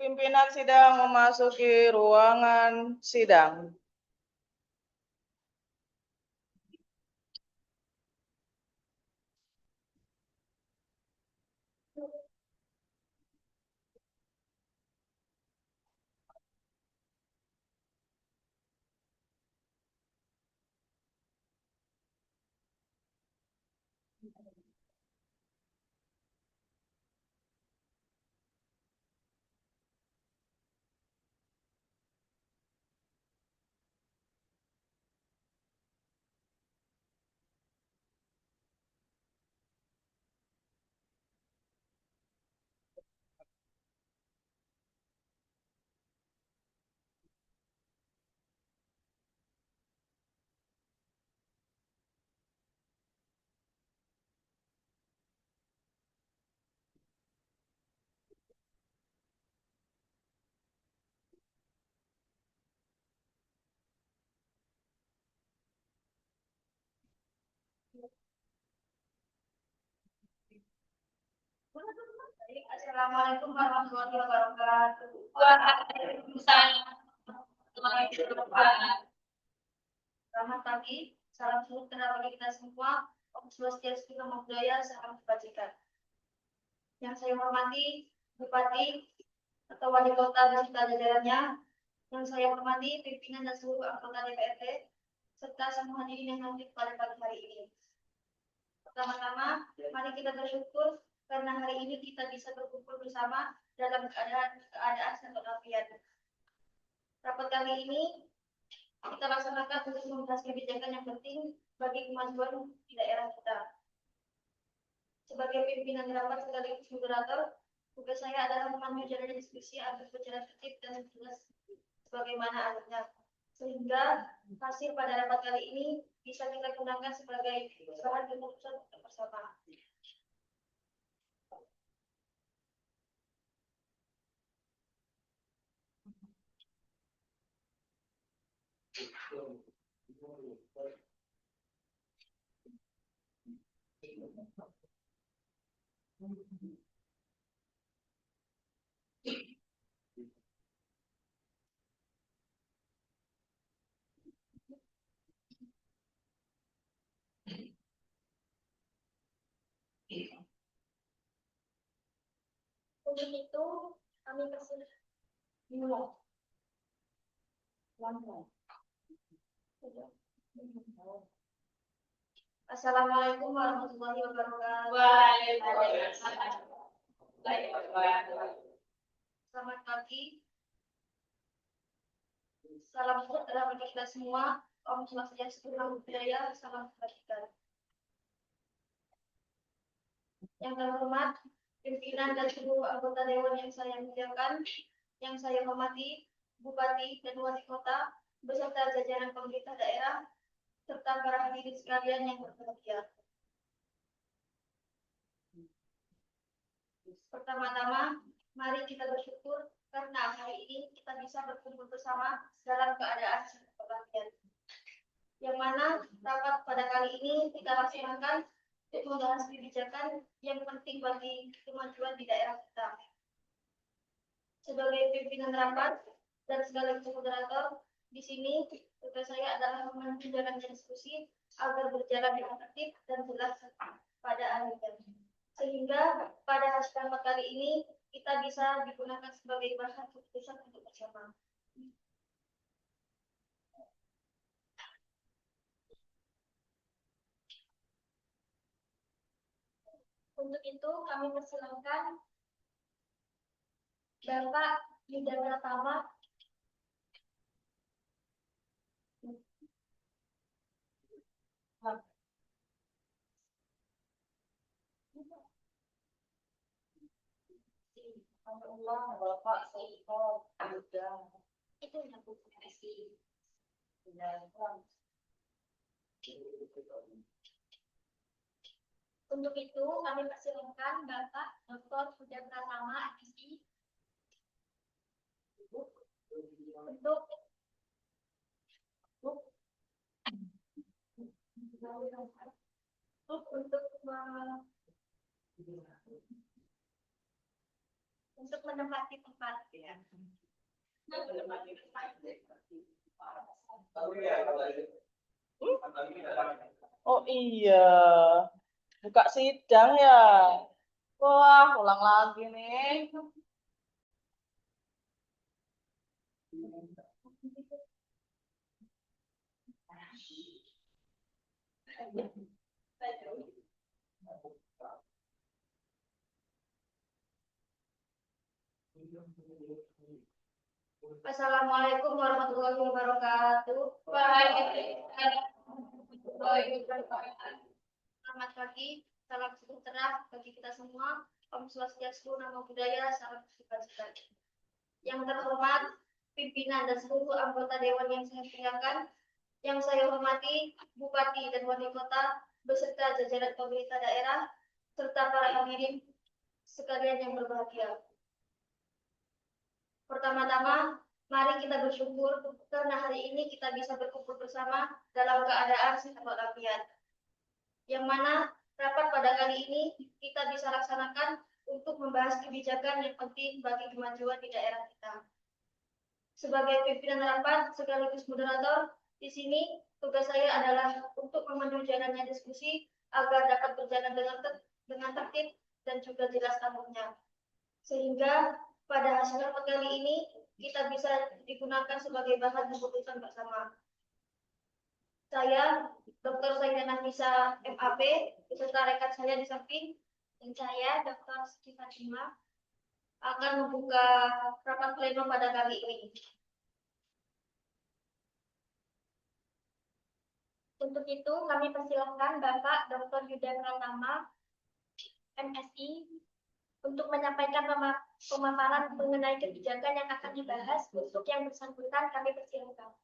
Pimpinan sidang memasuki ruangan sidang. Assalamualaikum warahmatullahi wabarakatuh. Waalaikumsalam warahmatullahi wabarakatuh. Selamat pagi, salam sejahtera bagi kita semua. Om Swastiastu, Namo Buddhaya, salam kebajikan. Yang saya hormati Bupati atau Wali Kota beserta jajarannya, yang saya hormati pimpinan dan seluruh anggota DPRD, serta semua hadirin yang hadir pada pagi hari ini. Pertama-tama, mari kita bersyukur karena hari ini kita bisa berkumpul bersama dalam keadaan sehat walafiat. Rapat kali ini kita laksanakan untuk membahas kebijakan yang penting bagi kemajuan di daerah kita. Sebagai pimpinan rapat sekaligus moderator, tugas saya adalah memandu jalannya diskusi agar berjalan tertib dan jelas sebagaimana adanya, sehingga hasil pada rapat kali ini bisa kita gunakan sebagai bahan keputusan bersama. Untuk itu, kami persilakan. Assalamualaikum warahmatullahi wabarakatuh. Waalaikumsalam. Selamat pagi. Salam sejahtera bagi kita semua. Om Swastiastu, Namo Buddhaya, salam kebajikan. Yang terhormat, pimpinan dan seluruh anggota dewan yang saya muliakan, yang saya hormati, Bupati dan Wali Kota, beserta jajaran pemerintah daerah, serta para hadirin sekalian yang berbahagia. Pertama-tama, mari kita bersyukur karena hari ini kita bisa berkumpul bersama dalam keadaan sehat walafiat. Yang mana rapat pada kali ini kita laksanakan untuk membahas kebijakan yang penting bagi kemajuan di daerah kita. Sebagai pimpinan rapat dan sekaligus moderator, di sini tugas saya adalah menjalankan diskusi agar berjalan dengan tertib dan jelas pada akhirnya. Sehingga pada hasil rapat kali ini kita bisa digunakan sebagai bahan keputusan untuk bersama. Untuk itu kami persilakan Bapak Yuda Pratama Allah, Bapak Saiful Yuda. Itu yang kasih. Untuk itu kami persilakan Bapak Dr. Yuda Pratama SI untuk menempati tempat ya. Oh iya, buka sidang ya. Wah, ulang lagi nih. Assalamualaikum warahmatullahi wabarakatuh. Waalaikumsalam warahmatullahi wabarakatuh. Selamat pagi, salam sejahtera bagi kita semua. Om Swastiastu, Namo Buddhaya, salam kebajikan. Yang terhormat, pimpinan dan seluruh anggota Dewan yang saya muliakan, yang saya hormati Bupati dan Wali Kota beserta jajaran pemerintah daerah serta para hadirin sekalian yang berbahagia. Pertama-tama, mari kita bersyukur karena hari ini kita bisa berkumpul bersama dalam keadaan sehat walafiat. Yang mana rapat pada kali ini kita bisa laksanakan untuk membahas kebijakan yang penting bagi kemajuan di daerah kita. Sebagai pimpinan rapat sekaligus moderator, di sini tugas saya adalah untuk memandu jalannya diskusi agar dapat berjalan dengan tertib dan juga jelas alurnya. Sehingga pada hasil rapat kali ini kita bisa digunakan sebagai bahan keputusan bersama. Saya, Dr. Saidana Nisa MAP, beserta rekan saya di samping, dan saya, Dr. Siti Fatima, akan membuka rapat pleno pada kali ini. Untuk itu, kami persilahkan Bapak Dr. Yuda Pratama, MSI, untuk menyampaikan pemaparan mengenai kebijakan yang akan dibahas. Untuk yang bersangkutan, kami persilahkan.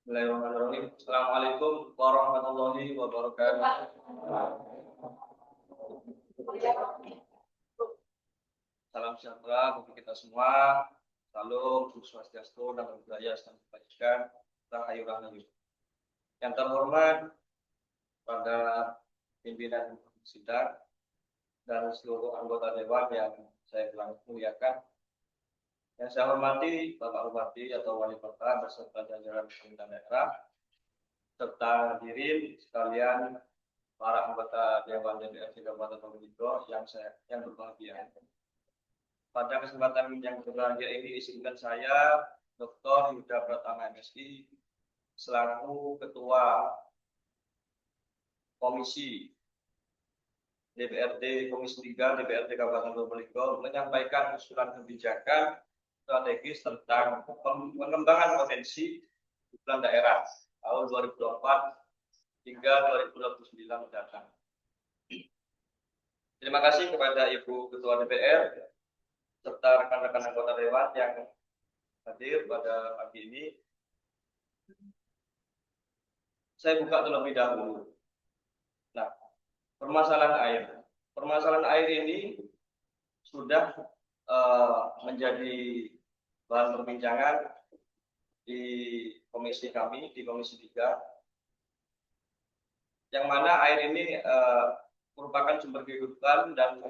Bismillahirrahmanirrahim. Assalamualaikum warahmatullahi wabarakatuh. Salam sejahtera bagi kita semua. Salam, Om Swastiastu, Namo Buddhaya, salam kebajikan, rahayu rahayu. Yang terhormat pada pimpinan sidang dan seluruh anggota dewan yang saya muliakan. Yang saya hormati Bapak Bupati atau Wali Kota beserta jajaran pemerintah daerah, serta hadirin sekalian para anggota Dewan DPRD Kabupaten Probolinggo yang berbahagia. Pada kesempatan yang berbahagia ini izinkan saya, Dr. Yuda Pratama MSI, selaku Ketua Komisi DPRD Komisi 3 DPRD Kabupaten Probolinggo menyampaikan usulan kebijakan strategis tentang pengembangan potensi hutan daerah tahun 2024 hingga 2029 mendatang. Terima kasih kepada Ibu Ketua DPR serta rekan-rekan anggota Dewan yang hadir pada pagi ini. Saya buka terlebih dahulu. Nah, permasalahan air ini sudah menjadi bahan perbincangan di komisi kami, di Komisi 3, yang mana air ini merupakan sumber kehidupan dan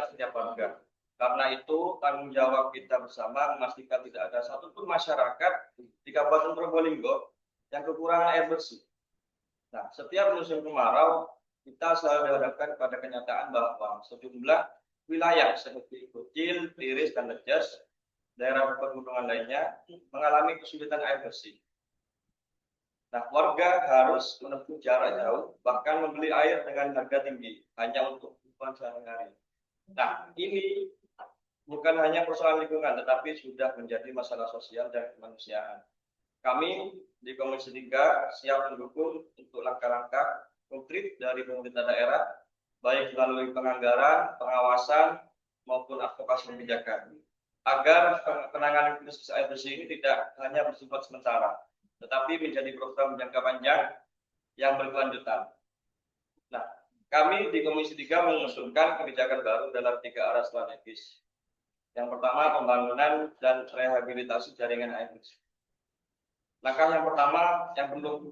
setiap warga. Karena itu tanggung jawab kita bersama memastikan tidak ada satupun masyarakat di Kabupaten Probolinggo yang kekurangan air bersih. Nah, setiap musim kemarau kita selalu dihadapkan pada kenyataan bahwa sejumlah wilayah seperti Kucil, Tiris, dan Lejas, daerah pegunungan lainnya mengalami kesulitan air bersih. Nah, warga harus menempuh jarak jauh, bahkan membeli air dengan harga tinggi hanya untuk kebutuhan sehari-hari. Nah, ini bukan hanya persoalan lingkungan, tetapi sudah menjadi masalah sosial dan kemanusiaan. Kami di Komisi 3 siap mendukung untuk langkah-langkah konkret dari pemerintah daerah, baik melalui penganggaran, pengawasan, maupun advokasi kebijakan, agar penanganan krisis air bersih ini tidak hanya bersifat sementara, tetapi menjadi program jangka panjang yang berkelanjutan. Nah, kami di Komisi 3 mengusulkan kebijakan baru dalam 3 arah strategis. Yang pertama, pembangunan dan rehabilitasi jaringan air bersih. Langkah yang pertama yang perlu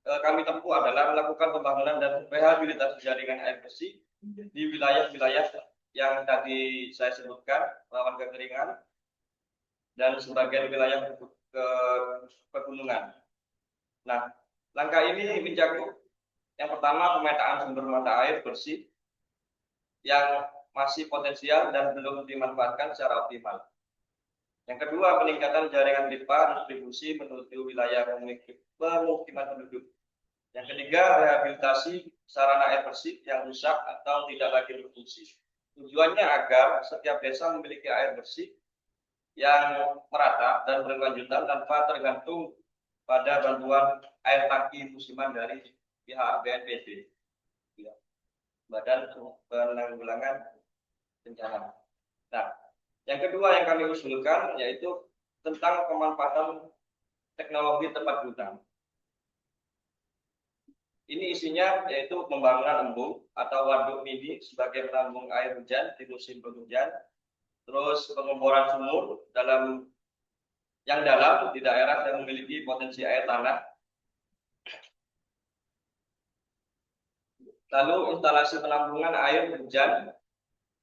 kami tempuh adalah melakukan pembangunan dan rehabilitasi jaringan air bersih di wilayah-wilayah yang tadi saya sebutkan, rawan kekeringan, dan sebagian wilayah pegunungan. Nah, langkah ini mencakup yang pertama pemetaan sumber mata air bersih yang masih potensial dan belum dimanfaatkan secara optimal. Yang kedua, peningkatan jaringan pipa distribusi menuju wilayah pemukiman penduduk. Yang ketiga, rehabilitasi sarana air bersih yang rusak atau tidak lagi berfungsi. Tujuannya agar setiap desa memiliki air bersih yang merata dan berkelanjutan tanpa tergantung pada bantuan air tangki musiman dari pihak BNPB, Badan Penanggulangan Bencana. Nah, yang kedua yang kami usulkan yaitu tentang pemanfaatan teknologi tepat guna. Ini isinya yaitu pembangunan embung atau waduk mini sebagai penampung air hujan di musim penghujan, terus pengeboran sumur yang dalam di daerah yang memiliki potensi air tanah. Lalu instalasi penampungan air hujan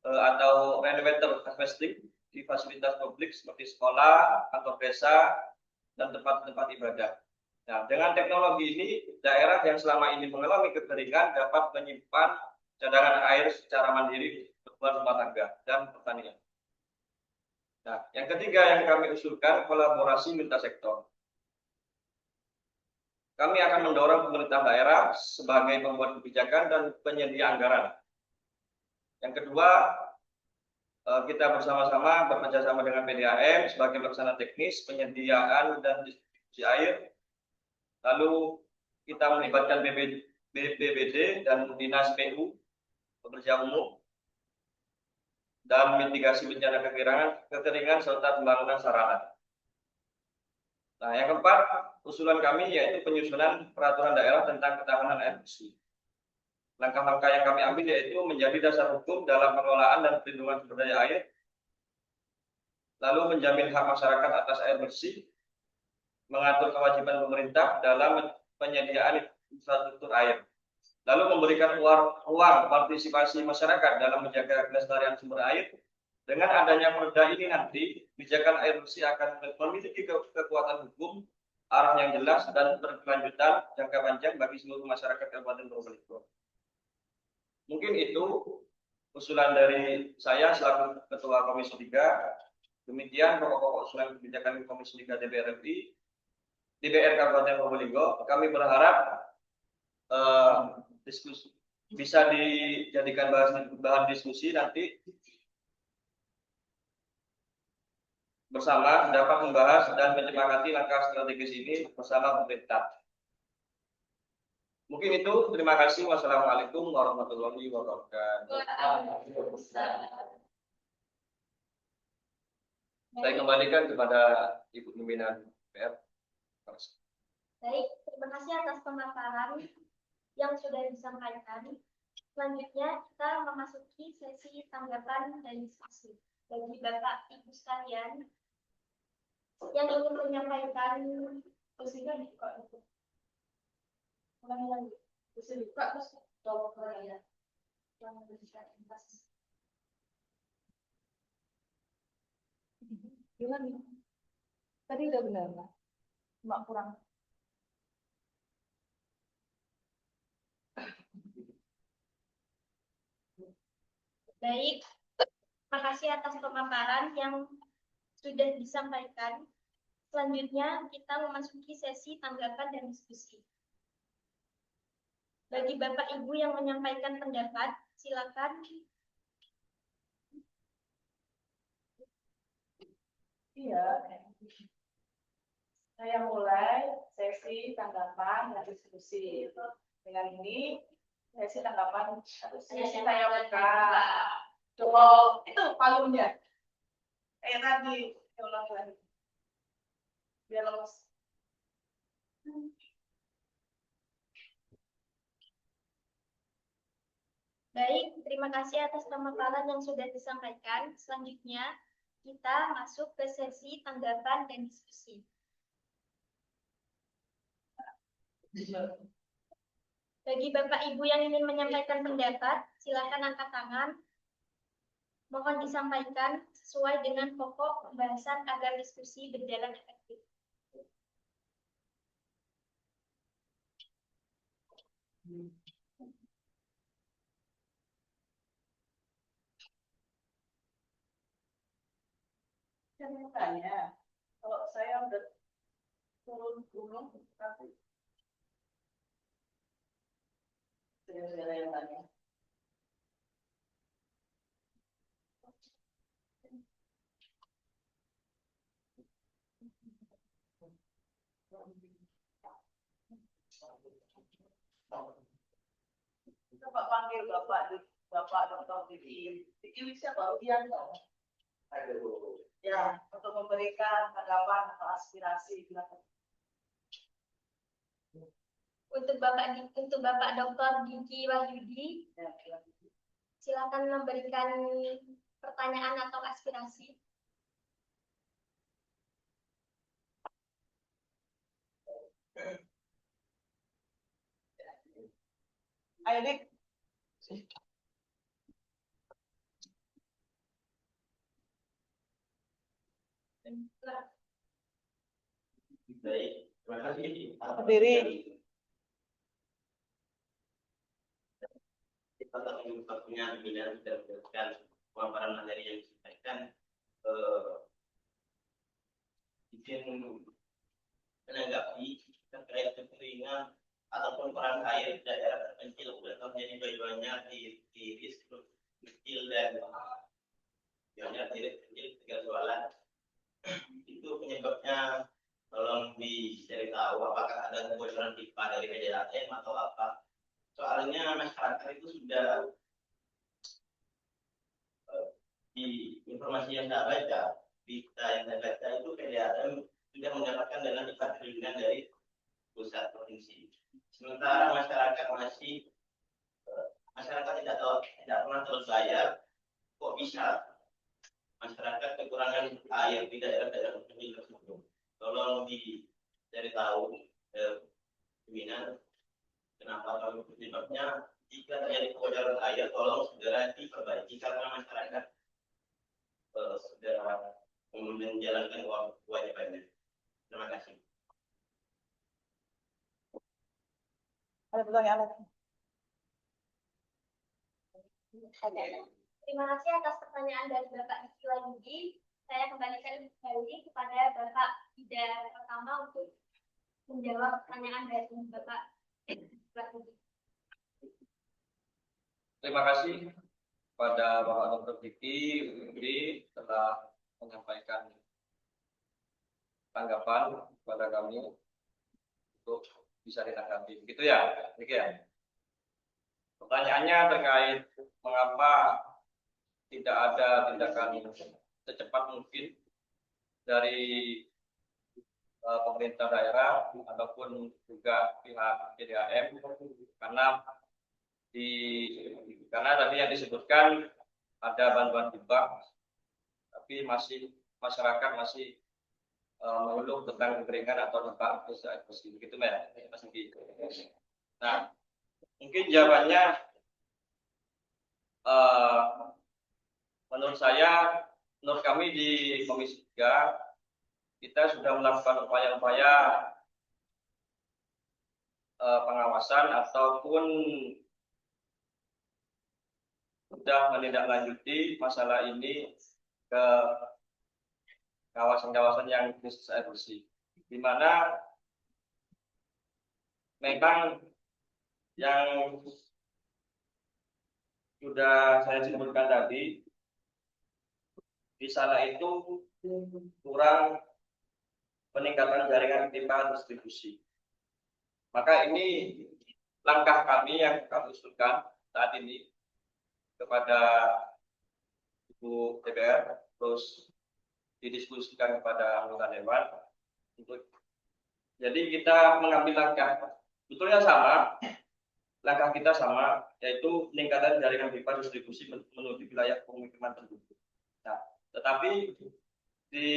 atau rainwater harvesting di fasilitas publik seperti sekolah, kantor desa, dan tempat-tempat ibadah. Nah, dengan teknologi ini, daerah yang selama ini mengalami kekeringan dapat menyimpan cadangan air secara mandiri kebutuhan rumah tangga dan pertanian. Nah, yang ketiga yang kami usulkan kolaborasi lintas sektor. Kami akan mendorong pemerintah daerah sebagai pembuat kebijakan dan penyedia anggaran. Yang kedua, kita bersama-sama bekerjasama dengan PDAM sebagai pelaksana teknis, penyediaan dan distribusi air. Lalu kita melibatkan BPBD dan Dinas PU, pekerja umum, dan mitigasi bencana kekeringan serta pembangunan sarana. Nah, yang keempat, usulan kami yaitu penyusunan peraturan daerah tentang ketahanan air bersih. Langkah-langkah yang kami ambil yaitu menjadi dasar hukum dalam pengelolaan dan perlindungan sumber daya air, lalu menjamin hak masyarakat atas air bersih, mengatur kewajiban pemerintah dalam penyediaan infrastruktur air, lalu memberikan ruang partisipasi masyarakat dalam menjaga kelestarian sumber air. Dengan adanya perda ini nanti, kebijakan air bersih akan memiliki kekuatan hukum, arah yang jelas, dan berkelanjutan jangka panjang bagi seluruh masyarakat Kabupaten Probolinggo. Mungkin itu usulan dari saya selaku Ketua Komisi 3. Demikian pokok-pokok usulan kebijakan Komisi 3 DPR RI, DPR Kabupaten Probolinggo. Kami berharap diskusi bisa dijadikan bahan diskusi nanti bersama dapat membahas dan menyepakati langkah strategis ini bersama pemerintah. Mungkin itu, terima kasih. Wassalamualaikum warahmatullahi wabarakatuh. Saya kembalikan kepada Ibu pimpinan DPR. Baik, terima kasih atas pemaparan yang sudah disampaikan. Selanjutnya kita memasuki sesi tanggapan dan diskusi. Bagi Bapak Ibu sekalian yang ingin menyampaikan posisinya ulangi lagi. Bisa dibuka terus ya. Yang Gimana? Tadi udah benar lah, cuma kurang. Baik, terima kasih atas pemaparan yang sudah disampaikan. Selanjutnya kita memasuki sesi tanggapan dan diskusi. Bagi Bapak Ibu yang menyampaikan pendapat, silakan. Iya. Saya mulai sesi tanggapan dan diskusi. Dengan ini sesi tanggapan sesi saya buka. Coba itu palungnya. Tadi ulang lagi. Biar lemes. Baik, terima kasih atas pemaparan yang sudah disampaikan. Selanjutnya, kita masuk ke sesi tanggapan dan diskusi. Bagi Bapak Ibu yang ingin menyampaikan pendapat, silakan angkat tangan. Mohon disampaikan sesuai dengan pokok pembahasan agar diskusi berjalan efektif. Saya tanya, kalau saya udah turun gunung, tapi saya yang tanya. Coba panggil Bapak Dr. Diki. Diki siapa? Widianto. Ya, untuk memberikan tanggapan atau aspirasi. Untuk Bapak Dr. Diki Wahyudi, silakan memberikan pertanyaan atau aspirasi. Ayo, Dik. Baik, terima kasih. Berdiri. Kita punya pimpinan sudah berdasarkan pemaparan materi yang disampaikan. Izin menanggapi terkait kekeringan ataupun peran air di daerah terpencil atau menjadi bayi-bayinya tiris, kecil dan biasanya tiris kecil tiga soalan. Itu penyebabnya tolong dicari tahu apakah ada kebocoran pipa dari PDAM atau apa. Soalnya masyarakat itu sudah di informasi yang saya baca, berita yang saya baca itu PDAM sudah mendapatkan dana 4 triliunan dari pusat provinsi. Sementara masyarakat tidak pernah terbayar kok bisa masyarakat kekurangan air di daerah-daerah terpencil tersebut. Tolong dicari tahu pimpinan kenapa kalau penyebabnya. Jika terjadi kebocoran air, tolong segera diperbaiki karena masyarakat sudah menjalankan kewajibannya. Terima kasih. Ada pertanyaan lagi? Terima kasih atas pertanyaan dari Bapak Diki Wahyudi. Saya kembalikan kembali kepada Bapak Ida pertama untuk menjawab pertanyaan dari Bapak Wahyudi. Terima kasih kepada Bapak Dr. Diki telah menyampaikan tanggapan kepada kami untuk bisa ditanggapi. Begitu ya, Diki ya. Pertanyaannya terkait mengapa tidak ada tindakan secepat mungkin dari pemerintah daerah ataupun juga pihak PDAM karena tadi yang disebutkan ada bantuan hibah, tapi masyarakat masih mengeluh tentang kekeringan atau dampak air bersih, begitu Mas Niki. Nah, mungkin jawabannya menurut kami di Komisi 3 kita sudah melakukan upaya-upaya pengawasan ataupun sudah menindaklanjuti masalah ini ke kawasan-kawasan yang krisis air bersih, di mana memang yang sudah saya sebutkan tadi, di sana itu kurang peningkatan jaringan pipa distribusi. Maka ini langkah kami yang kami usulkan saat ini kepada Ibu DPR, terus didiskusikan kepada anggota dewan. Jadi kita mengambil langkah, betulnya sama, langkah kita sama, yaitu peningkatan jaringan pipa distribusi menuju wilayah pemukiman penduduk. Nah, tetapi di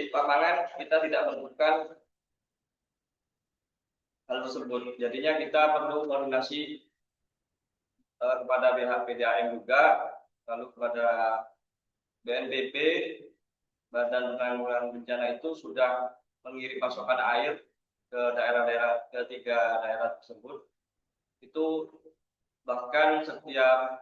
lapangan kita tidak menemukan hal tersebut. Jadinya kita perlu koordinasi kepada pihak PDAM juga, lalu kepada BNPB, Badan Penanggulangan Bencana itu sudah mengirim pasokan air ke daerah-daerah, ke 3 daerah tersebut. Itu bahkan setiap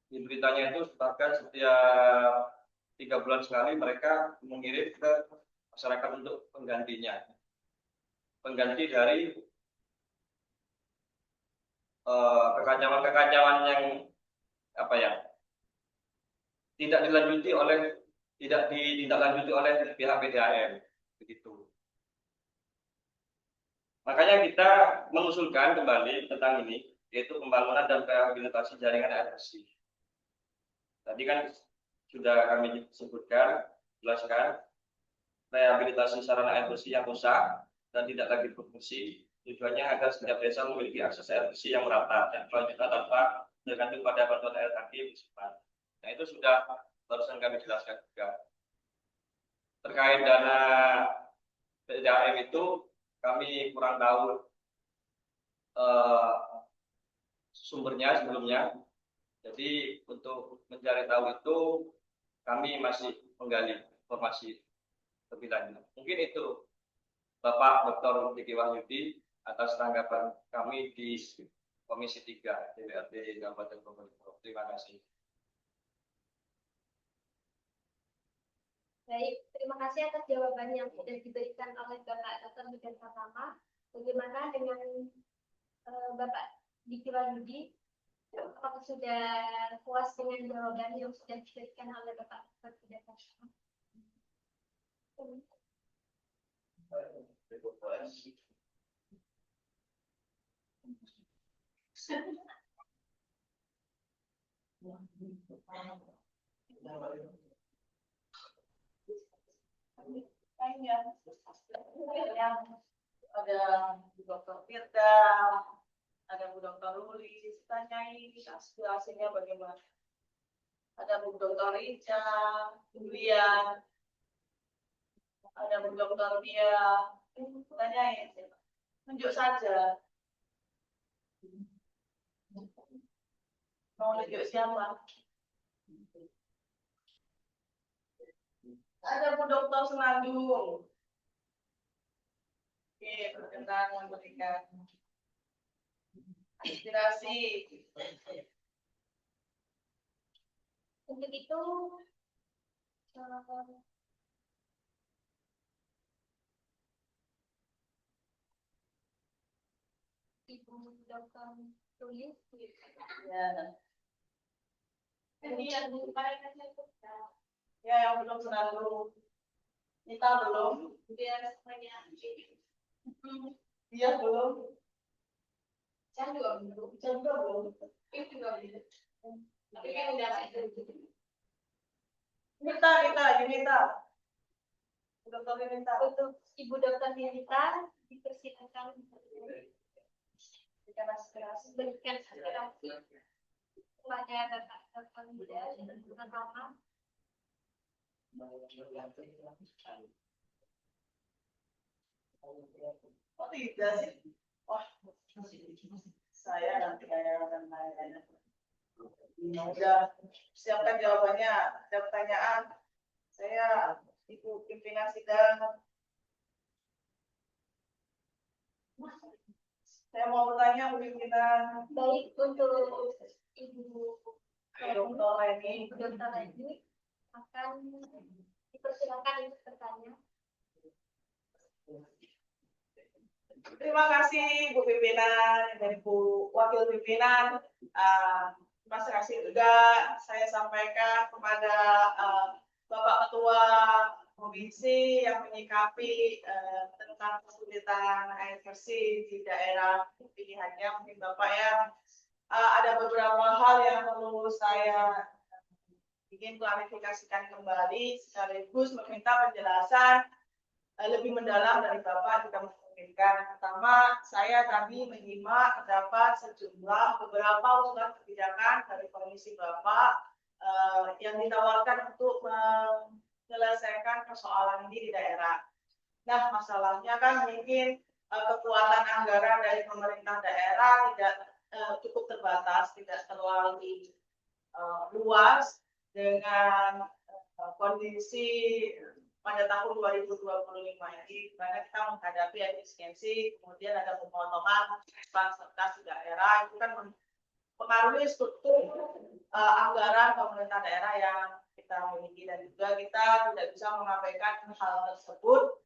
di beritanya itu bahkan setiap 3 bulan sekali mereka mengirim ke masyarakat untuk penggantinya, pengganti dari kekacauan yang apa ya, tidak ditindaklanjuti oleh pihak PDAM begitu. Makanya kita mengusulkan kembali tentang ini, yaitu pembangunan dan rehabilitasi jaringan air bersih. Tadi kan sudah kami sebutkan, jelaskan, rehabilitasi sarana air bersih yang rusak dan tidak lagi berfungsi. Tujuannya agar setiap desa memiliki akses air bersih yang merata dan berlanjutan tanpa tergantung pada bantuan air tangki municipal. Nah, itu sudah barusan kami jelaskan juga. Terkait dana PDAM itu kami kurang tahu sumbernya sebelumnya. Jadi untuk mencari tahu itu kami masih menggali informasi lebih lanjut. Mungkin itu Bapak Dr. Diki Wahyudi atas tanggapan kami di Komisi 3 DPRD Kabupaten Probolinggo. Terima kasih. Baik, terima kasih atas jawaban yang sudah diberikan oleh Bapak Dr. Bidang Pratama. Bagaimana dengan Bapak Diki Wahyudi? Apakah sudah puas dengan jawaban yang sudah diberikan oleh Bapak Dr. Bidang Pratama? Ada Bu Dr. Firda, ada Bu Dr. Luli, tanyai aspirasinya bagaimana. Ada Bu Dr. Rica, Julian, ada Bu Dr. Dia, tanyai, tunjuk saja. Mau tunjuk siapa? Ada Bu Dr. Senandung. Oke, berkenan memberikan aspirasi. Untuk itu, Ibu Dr. Tulis, Ya. ini yang diupayakan saya. Ya, yang belum Senandung. Kita belum. Biar semuanya. Dia belum. Saya juga belum. Saya juga belum. Itu juga belum. Tapi kan udah ada. Diminta. Dokter diminta. Untuk Ibu Dr. Nirita dipersilakan Berikan aspirasi. berikan aspirasi kepada Bapak Dr. Nirita dan teman-teman. Oh tidak sih? Wah, saya nanti akan nanya. Udah siapkan jawabannya. Ada pertanyaan? Saya Ibu pimpinan sidang. Saya mau bertanya Bu pimpinan. Baik, untuk Ibu Dokter ini. Ibu Dr. ini akan dipersilakan untuk bertanya. Terima kasih Bu pimpinan dan Bu wakil pimpinan. Terima kasih juga saya sampaikan kepada Bapak Ketua Provinsi yang menyikapi tentang kesulitan air bersih di daerah pilihannya. Mungkin Bapak ya, ada beberapa hal yang perlu saya ingin klarifikasikan kembali sekaligus meminta penjelasan lebih mendalam dari Bapak jika mungkin. memungkinkan. Pertama, saya tadi menyimak terdapat beberapa usulan kebijakan dari Komisi Bapak yang ditawarkan untuk menyelesaikan persoalan ini di daerah. Nah, masalahnya kan mungkin kekuatan anggaran dari pemerintah daerah tidak cukup terbatas, tidak terlalu luas dengan kondisi pada tahun 2025 ini, di mana kita menghadapi efisiensi, kemudian ada pemotongan fasilitas di daerah, itu kan mempengaruhi struktur anggaran pemerintah daerah yang kita miliki, dan juga kita tidak bisa mengabaikan hal tersebut.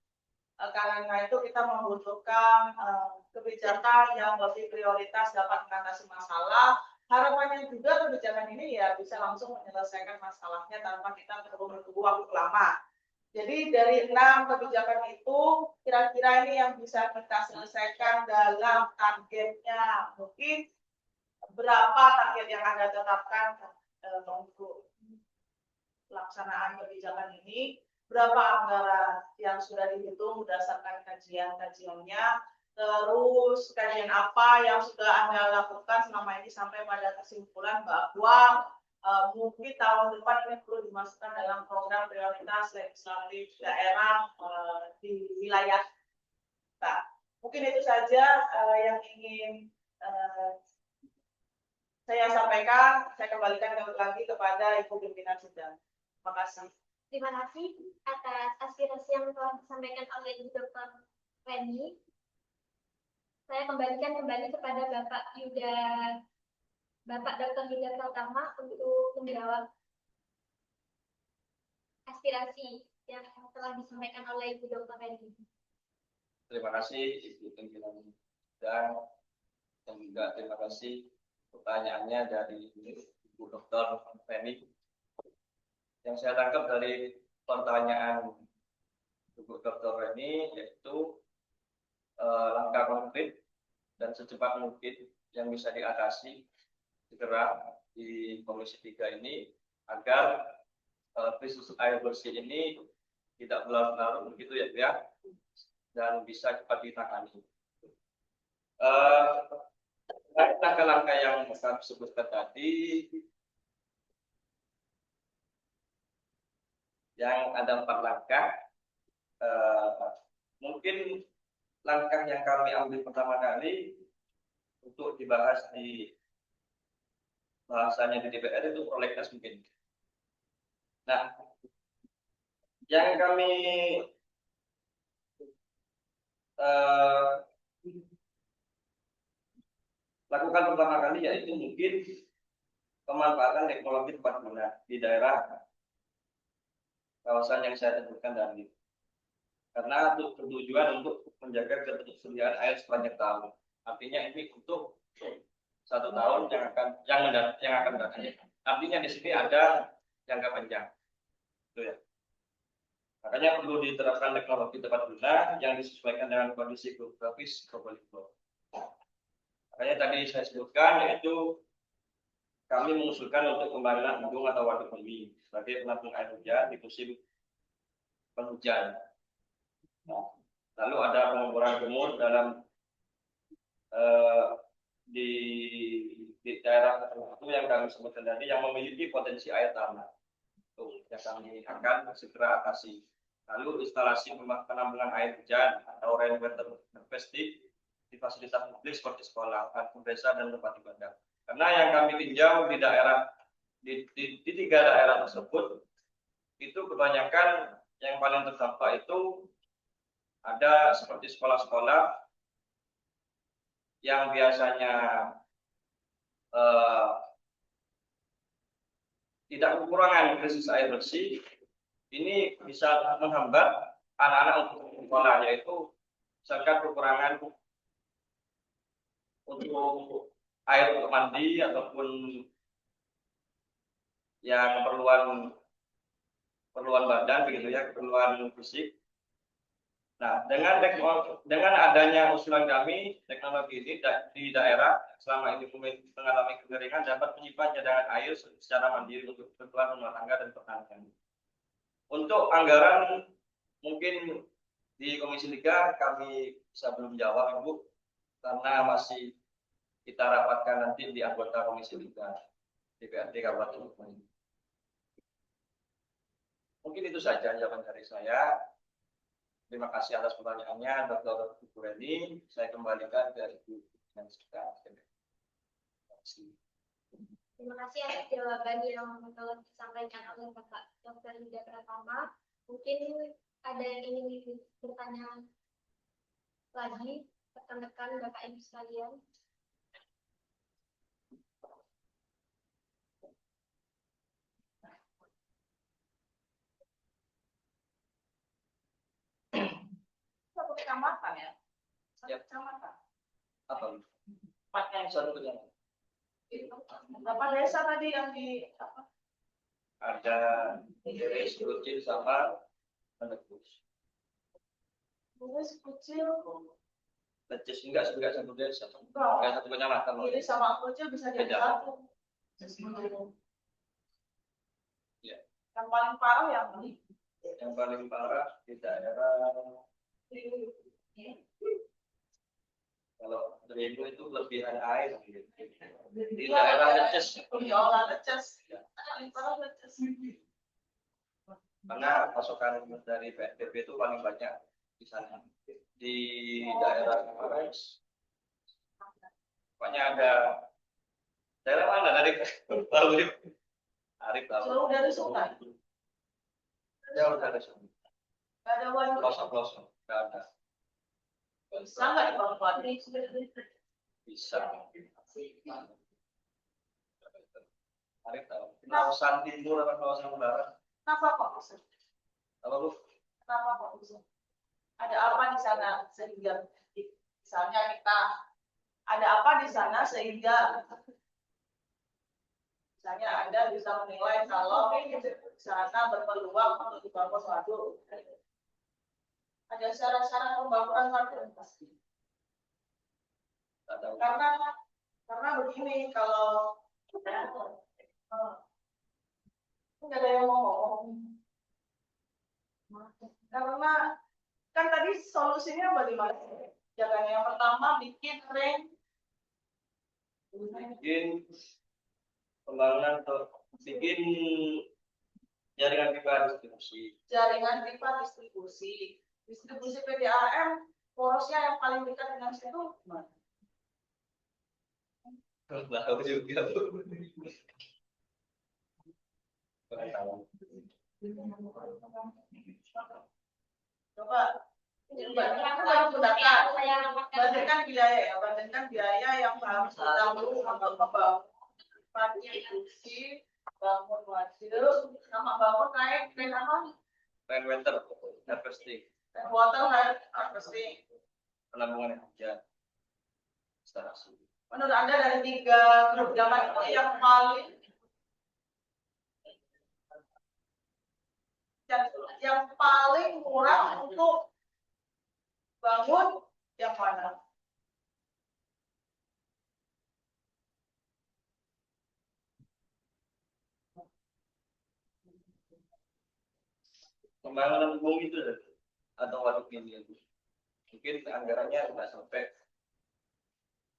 Karena itu kita membutuhkan kebijakan yang lebih prioritas dapat mengatasi masalah. Harapannya juga kebijakan ini ya bisa langsung menyelesaikan masalahnya tanpa kita perlu menunggu waktu lama. Jadi dari 6 kebijakan itu, kira-kira ini yang bisa kita selesaikan dalam targetnya. Mungkin berapa target yang Anda tetapkan untuk pelaksanaan kebijakan ini, berapa anggaran yang sudah dihitung berdasarkan kajian-kajiannya, terus kajian apa yang sudah Anda lakukan selama ini sampai pada kesimpulan bahwa mungkin tahun depan ini perlu dimasukkan dalam program prioritas legislatif daerah di wilayah kita. Mungkin itu saja yang ingin saya sampaikan. Saya kembalikan lagi kepada Ibu Pimpinan Sidang. Terima kasih. Terima kasih atas aspirasi yang telah disampaikan oleh Ibu Dr. Reni. Saya kembalikan kembali kepada Bapak Dr. Yuda Pratama untuk menjawab aspirasi yang telah disampaikan oleh Ibu Dr. Reni. Terima kasih Ibu Pimpinan dan juga terima kasih pertanyaannya dari Ibu Dr. Reni. Yang saya tangkap dari pertanyaan Ibu Dr. Reni yaitu langkah konkret dan secepat mungkin yang bisa diatasi segera di Komisi 3 ini agar krisis air bersih ini tidak berlarut-larut begitu ya, dan bisa cepat ditangani. Langkah-langkah yang saya sebutkan tadi, yang ada 4 langkah, mungkin langkah yang kami ambil pertama kali untuk dibahas di bahasanya di DPR itu prolegnas mungkin. Nah, yang kami lakukan pertama kali yaitu mungkin pemanfaatan teknologi tepat guna di daerah kawasan yang saya sebutkan tadi. Karena untuk tujuan untuk menjaga ketersediaan air sepanjang tahun. Artinya ini untuk 1 tahun yang akan datang. Artinya di sini ada jangka panjang. Itu ya. Makanya perlu diterapkan teknologi tepat guna yang disesuaikan dengan kondisi geografis Probolinggo. Makanya tadi saya sebutkan yaitu kami mengusulkan untuk pembangunan embung atau waduk bumi sebagai penampung air hujan di musim penghujan. Lalu ada pengukuran sumur dalam di daerah tertentu yang kami sebutkan tadi yang memiliki potensi air tanah. Itu yang kami akan segera atasi. Lalu instalasi penampungan air hujan atau rainwater harvesting di fasilitas publik seperti sekolah, kampung desa dan tempat ibadah. Karena yang kami tinjau di daerah di 3 daerah tersebut itu kebanyakan yang paling terdampak itu ada seperti sekolah-sekolah yang biasanya tidak kekurangan krisis air bersih, ini bisa menghambat anak-anak untuk sekolah, yaitu misalkan kekurangan untuk air untuk mandi ataupun ya keperluan badan begitu ya, keperluan fisik. Nah, dengan adanya usulan kami, teknologi ini di daerah selama ini mengalami kekeringan dapat menyimpan cadangan air secara mandiri untuk kebutuhan rumah tangga dan pertanian. Untuk anggaran mungkin di Komisi 3 kami bisa belum jawab Ibu, karena masih kita rapatkan nanti di anggota Komisi 3 DPRD Kabupaten Luwu. Mungkin itu saja jawaban dari saya. Terima kasih atas pertanyaannya, Dr. Ibu Reni. Saya kembalikan ke Ibu Jessica. Terima kasih. Terima kasih atas jawaban yang telah disampaikan oleh Bapak Dr. Yuda Pratama. Mungkin ada yang ingin bertanya lagi, rekan-rekan Bapak Ibu sekalian. Satu kecamatan ya? Satu Ya. kecamatan. Apa? Empatnya Satu kejadian. berapa desa tadi yang di apa? Ada Iris, Rucin, sama Menebus. Iris kecil, Leces enggak satu desa. enggak. Enggak satu kecamatan. Iris sama kecil bisa jadi Beda. satu. Ya. Yang paling parah yang ini. Yang paling parah di daerah, kalau Derimu itu kelebihan air. Di daerah Leces. Diolah leces. Paling parah leces. Karena pasokan dari PNBP itu paling banyak di sana. Di daerah Marais. Pokoknya ada daerah mana dari tahu Arif tahu. Jauh dari sungai. Jauh dari sana. Gak ada waduk. Pelosok-pelosok nggak ada. Bisa nggak evakuasi? Bisa. Arif tahu. Kawasan timur atau kawasan utara? Kenapa kok bisa? Apa Bu? Kenapa kok bisa? Ada apa di sana sehingga misalnya kita ada apa di sana sehingga misalnya Anda bisa menilai kalau di sana berpeluang untuk dibangun waduk. Ada syarat-syarat pembangunan waduk pasti. Nggak tahu. Karena begini kalau nggak ada yang mau ngomong. Karena kan tadi solusinya bagaimana? Jangan yang pertama bikin ring, Bikin pembangunan atau bikin jaringan pipa distribusi. jaringan pipa distribusi, distribusi PDAM, porosnya yang paling dekat dengan situ mana? Tahu juga Bu. Kurang tahu. Coba bandingkan biaya yang harus ditanggung untuk membangun distribusi, bangun waduk, sama bangun naik apa? Rainwater harvesting, Water harvesting. penampungan hujan. Instalasi. Menurut Anda dari 3 grup zaman itu yang paling murah untuk bangun yang mana? Pembangunan bumi itu atau waduk ini mungkin anggarannya tidak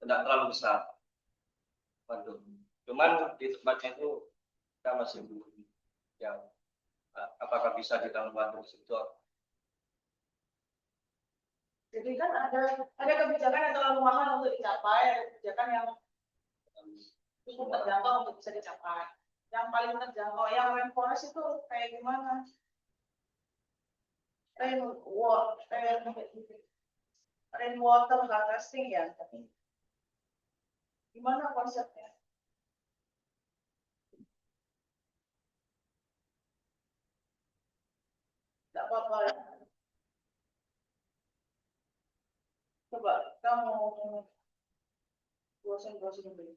terlalu besar. Waduk. Cuman di tempatnya itu kita masih belum yang apakah bisa dibangun waduk sektor. Jadi kan ada kebijakan yang terlalu mahal untuk dicapai, ada kebijakan yang cukup terjangkau untuk bisa dicapai. Yang paling terjangkau, yang rainforest itu kayak gimana? Rainwater harvesting ya. Gimana konsepnya? Tidak apa-apa ya. Coba kamu browsing dulu.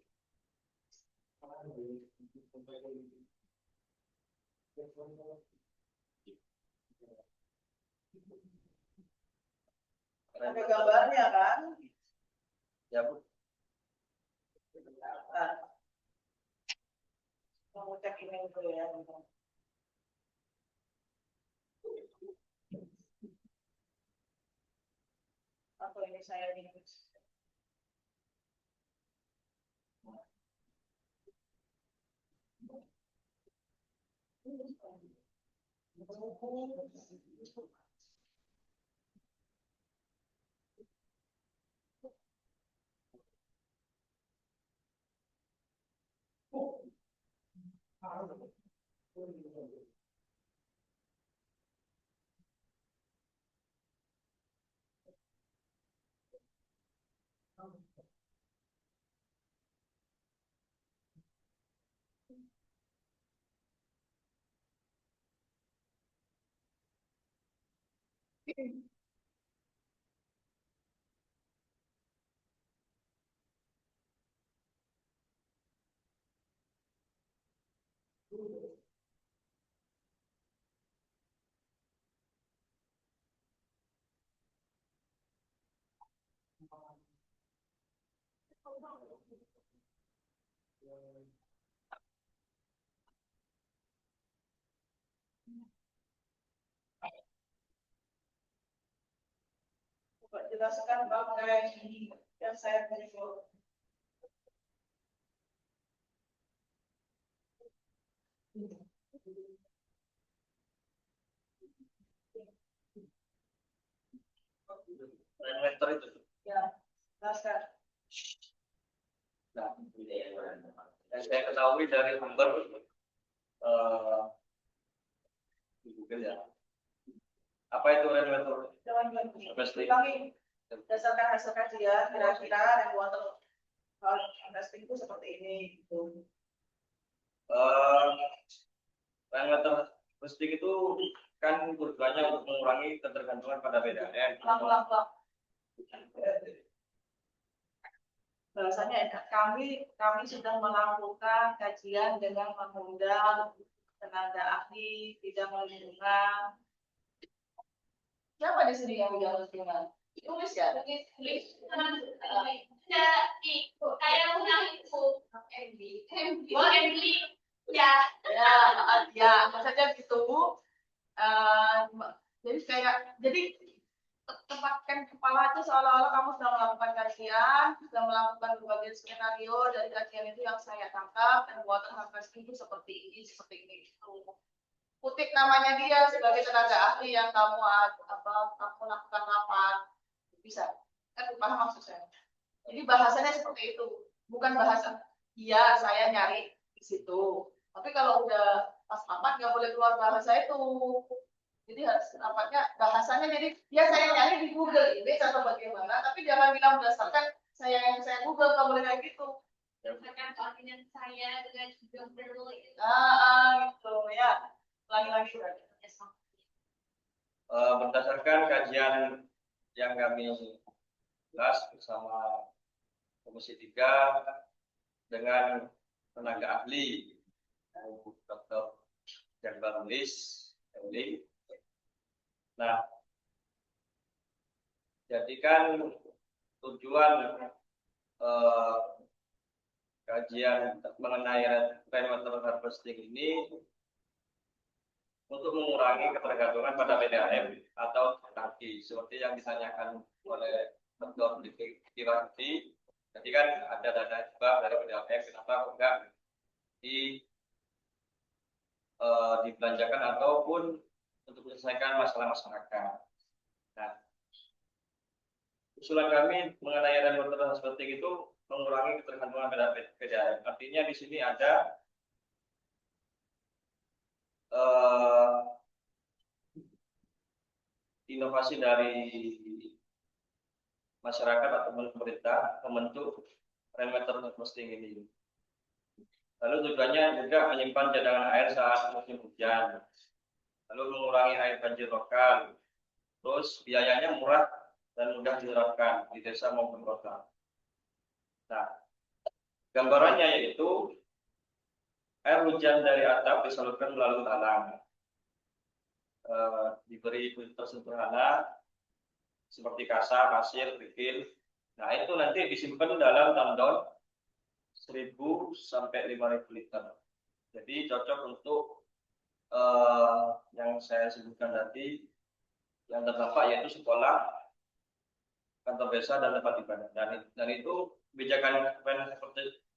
Ada gambarnya kan? Ya Bu. Nah, kamu cek ini dulu ya. Atau atau ini saya minus? Coba jelaskan bangkai yang saya menyebut. Parameter itu. Ya, jelaskan. Nah, yang saya ketahui dari sumber di Google ya. Apa itu parameter? Harvesting. Ulangi. Berdasarkan hasil kajian, kira-kira rainwater harvesting itu seperti ini. Gitu. Parameter harvesting itu kan tujuannya untuk mengurangi ketergantungan pada PDAM. Pelan-pelan. Bahasanya kami sudah melakukan kajian dengan mengundang tenaga ahli bidang lingkungan. Siapa di sini yang bidang lingkungan? Tulis ya. Tulis. Ada kayak undang itu. MB. Oh, MB. Ya. Ya, maksudnya gitu. Jadi tempatkan kepala itu seolah-olah kamu sedang melakukan kajian, sedang melakukan berbagai skenario dari kajian itu yang saya tangkap, dan water harvesting itu seperti ini. Kutip namanya dia sebagai tenaga ahli yang kamu lakukan rapat, bisa kan paham maksud saya. Jadi bahasanya seperti itu, bukan bahasa iya saya nyari di situ. Tapi kalau udah pas rapat nggak boleh keluar bahasa itu. Jadi harus rapatnya bahasanya, jadi ya saya nyari di Google ini atau bagaimana, tapi jangan bilang berdasarkan saya Google, nggak boleh kayak gitu. Berdasarkan keahlian saya dengan Google itu. Gitu ya. Lagi-lagi berarti. Berdasarkan kajian yang kami bahas bersama Komisi 3 dengan tenaga ahli Dr. Jakbar Nulis, MD. Nah, jadikan tujuan kajian mengenai rainwater harvesting ini untuk mengurangi ketergantungan pada PDAM atau tangki seperti yang ditanyakan oleh Dr. Kiranti. Jadi kan ada dana juga dari PDAM, kenapa enggak dibelanjakan ataupun untuk menyelesaikan masalah masyarakat. Nah, usulan kami mengenai rainwater harvesting itu mengurangi ketergantungan pada PDAM. Artinya di sini ada inovasi dari masyarakat atau pemerintah membentuk rainwater harvesting ini. Lalu tujuannya juga menyimpan cadangan air saat musim hujan, lalu mengurangi air banjir lokal. Terus biayanya murah dan mudah diterapkan di desa maupun kota. Nah, gambarannya yaitu air hujan dari atap disalurkan melalui tanah. Diberi filter sederhana seperti kasa, pasir, kerikil. Nah, itu nanti disimpan dalam tandon 1.000 sampai 5.000 liter. Jadi cocok untuk yang saya sebutkan tadi yang terdampak yaitu sekolah, kantor desa dan tempat ibadah. Dan itu kebijakan plan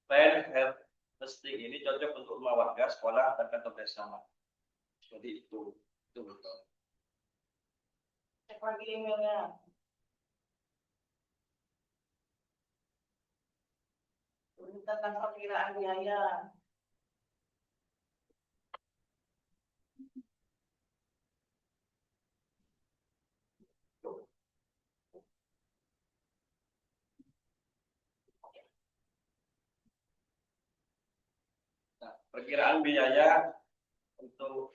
harvesting ini cocok untuk rumah warga, sekolah, dan kantor desa. Jadi itu betul. Cek lagi emailnya. Tentang perkiraan biaya. Nah, perkiraan biaya untuk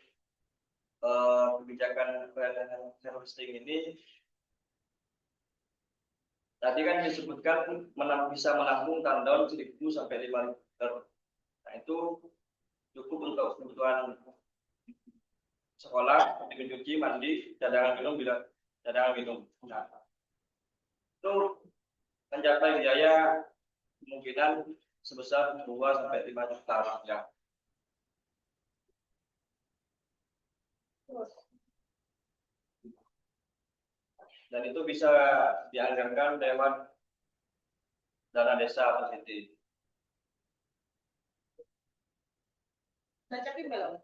kebijakan harvesting ini tadi kan disebutkan bisa menampung tandon 1.000 sampai 5 liter. Nah, itu cukup untuk kebutuhan sekolah, mencuci, mandi, cadangan minum bila cadangan minum. Nah, itu mencapai biaya kemungkinan sebesar 2 sampai 5 juta rupiah. Dan itu bisa dianggarkan lewat dana desa atau CT. Nah, cek email.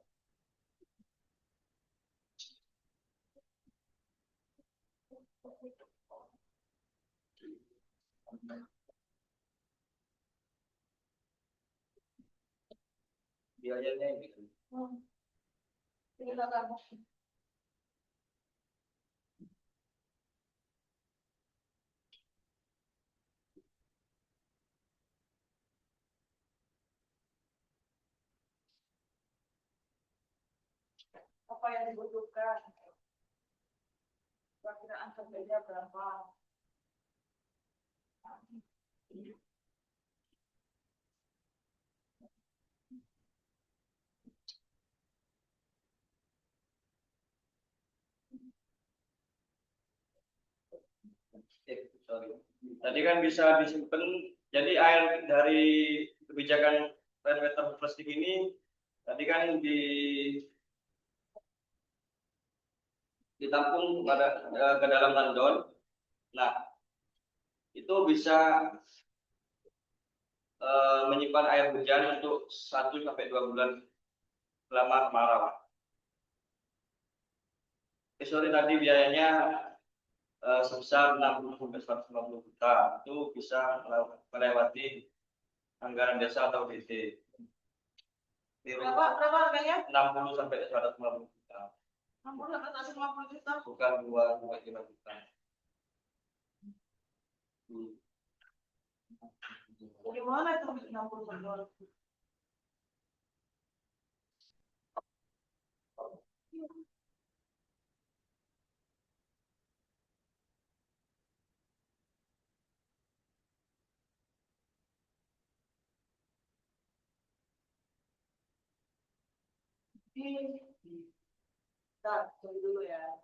Biayanya gitu. Silakan. Apa yang dibutuhkan? Perkiraan harganya berapa? Sorry. Tadi kan bisa disimpan. Jadi air dari kebijakan rainwater harvesting ini tadi kan ditampung ke dalam tandon. Nah, itu bisa menyimpan air hujan untuk 1 sampai 2 bulan selama kemarau. Sorry, tadi biayanya sebesar 60 sampai 150 juta. Itu bisa melewati anggaran desa atau DT. Berapa harganya? 60 sampai 150 juta. 60 sampai 150 juta. Bukan 2 sampai 5 juta. Gimana itu 60 sampai 200 juta? Bentar, tunggu dulu ya.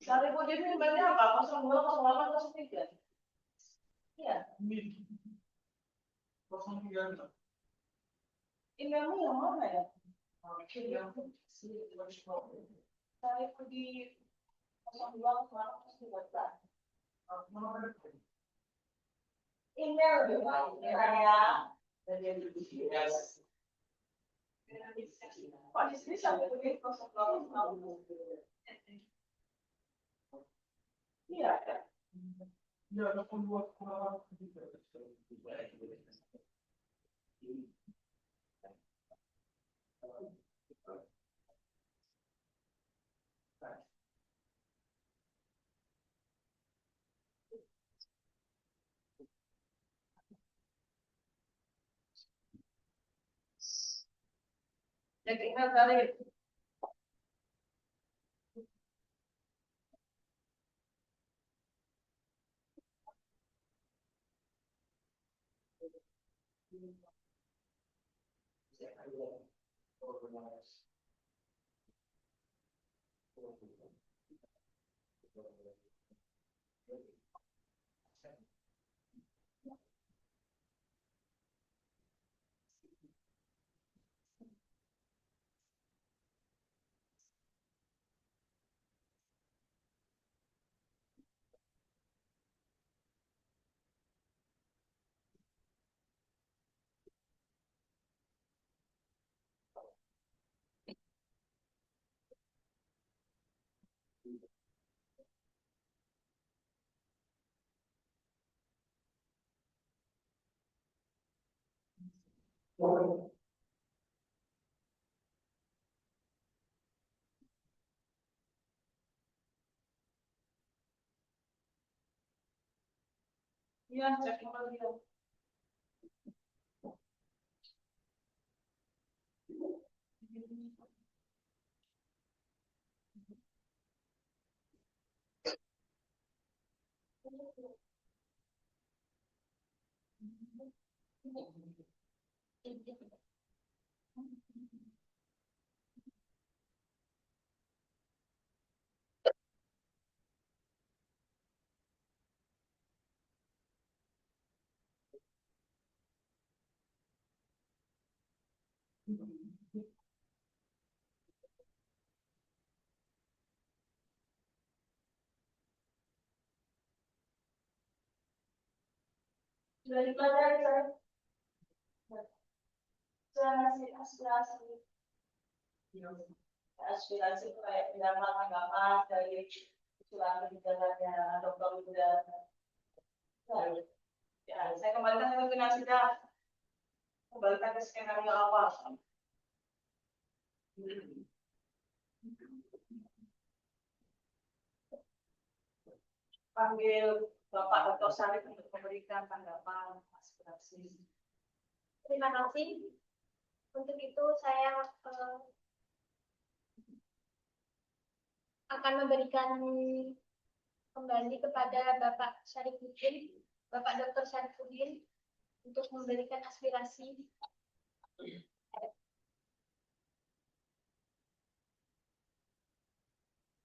Sari Budi ini banyak apa? 02, 08, 03? Iya. Emailmu yang mana ya? Sari Budi 02, 08, 03. Email ya. Yes. Kok di sini sampai Budi 08, 03? Iya. Ya, 82. Cek email dari Iya, cek nomor dia. Sudah dipelajari saya. Aspirasi, aspirasi. Aspirasi itu kayak pendapat dari usulan kebijakannya Dr. Huda. Ya, saya kembalikan ke Nasida. Kembalikan ke skenario awal. Panggil Bapak Dr. Sarif untuk memberikan tanggapan aspirasi. Terima kasih. Untuk itu saya akan memberikan kembali kepada Bapak Syarifuddin, Bapak Dr. Syarifuddin untuk memberikan aspirasi.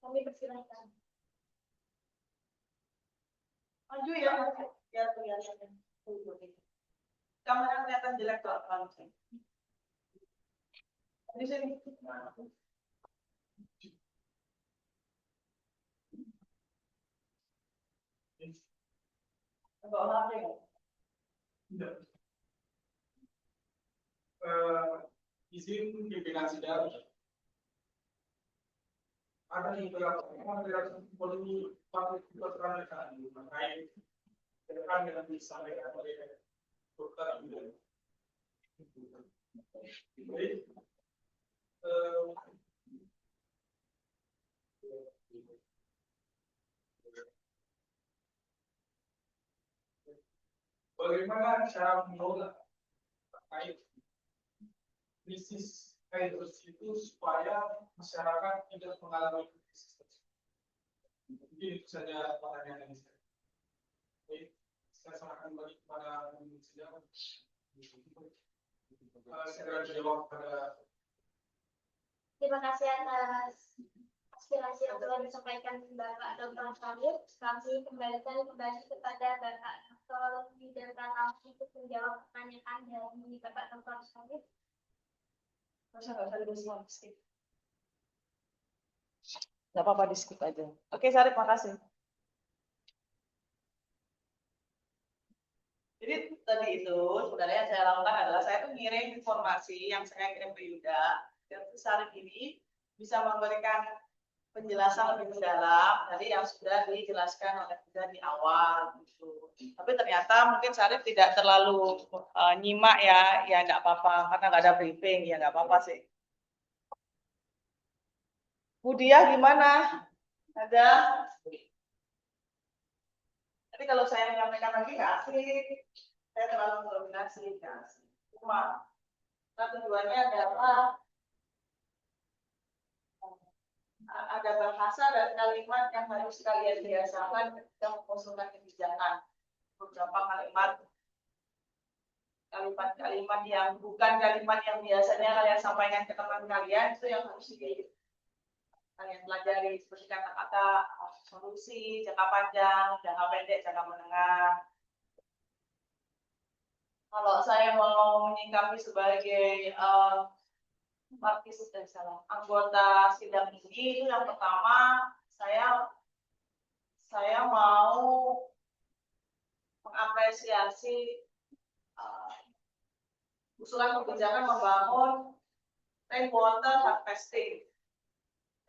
Kami persilahkan. Maju ya, biar kelihatan. Kamera kelihatan jelek kalau di sini. Bawa HP ya? Tidak. Izin pimpinan sidang. Ada beberapa polemik pertanyaan terkait dengan yang disampaikan oleh Dr. Huda. Baik. Bagaimana cara menolak terkait krisis air bersih itu supaya masyarakat tidak mengalami krisis tersebut? Mungkin itu saja pertanyaan yang saya. Baik, saya serahkan balik kepada sidang. Segera dijawab pada. Terima kasih atas aspirasi yang telah disampaikan Bapak Dr. Syarif. Kami kembalikan kembali kepada Bapak Dr. Huda Pranawi untuk menjawab pertanyaan dari Bapak Dr. Syarif. Masa nggak usah di skip? Nggak apa-apa, di skip aja. Oke, Sarif, makasih. Jadi tadi itu sebenarnya yang saya lakukan adalah saya tuh ngirim informasi yang saya kirim ke Yuda. Dan Sarif ini bisa memberikan penjelasan lebih mendalam dari yang sudah dijelaskan oleh Yuda di awal. Gitu. Tapi ternyata mungkin Sarif tidak terlalu nyimak ya nggak apa-apa karena nggak ada briefing, ya nggak apa-apa sih. Budia gimana? Ada? Tapi kalau saya menyampaikan lagi nggak asik, saya terlalu mendominasi, nggak asik. Cuma tujuannya adalah ada bahasa dan kalimat yang harus kalian biasakan ketika mengusulkan kebijakan. Beberapa kalimat yang bukan kalimat yang biasanya kalian sampaikan ke teman kalian, itu yang harus kalian pelajari, seperti kata-kata solusi, jangka panjang, jangka pendek, jangka menengah. Kalau saya mau menyikapi sebagai anggota sidang ini, itu yang pertama saya mau mengapresiasi usulan kebijakan membangun rainwater harvesting.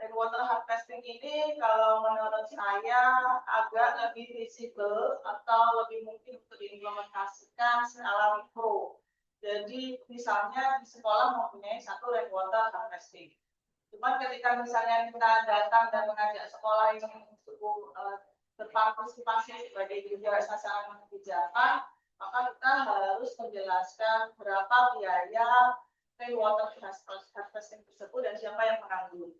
Rainwater harvesting ini kalau menurut saya agak lebih visible atau lebih mungkin untuk diimplementasikan skala mikro. Jadi misalnya di sekolah mempunyai satu rainwater harvesting. Cuman ketika misalnya kita datang dan mengajak sekolah ini untuk berpartisipasi sebagai juga sasaran kebijakan, maka kita harus menjelaskan berapa biaya rainwater harvesting tersebut dan siapa yang menanggung.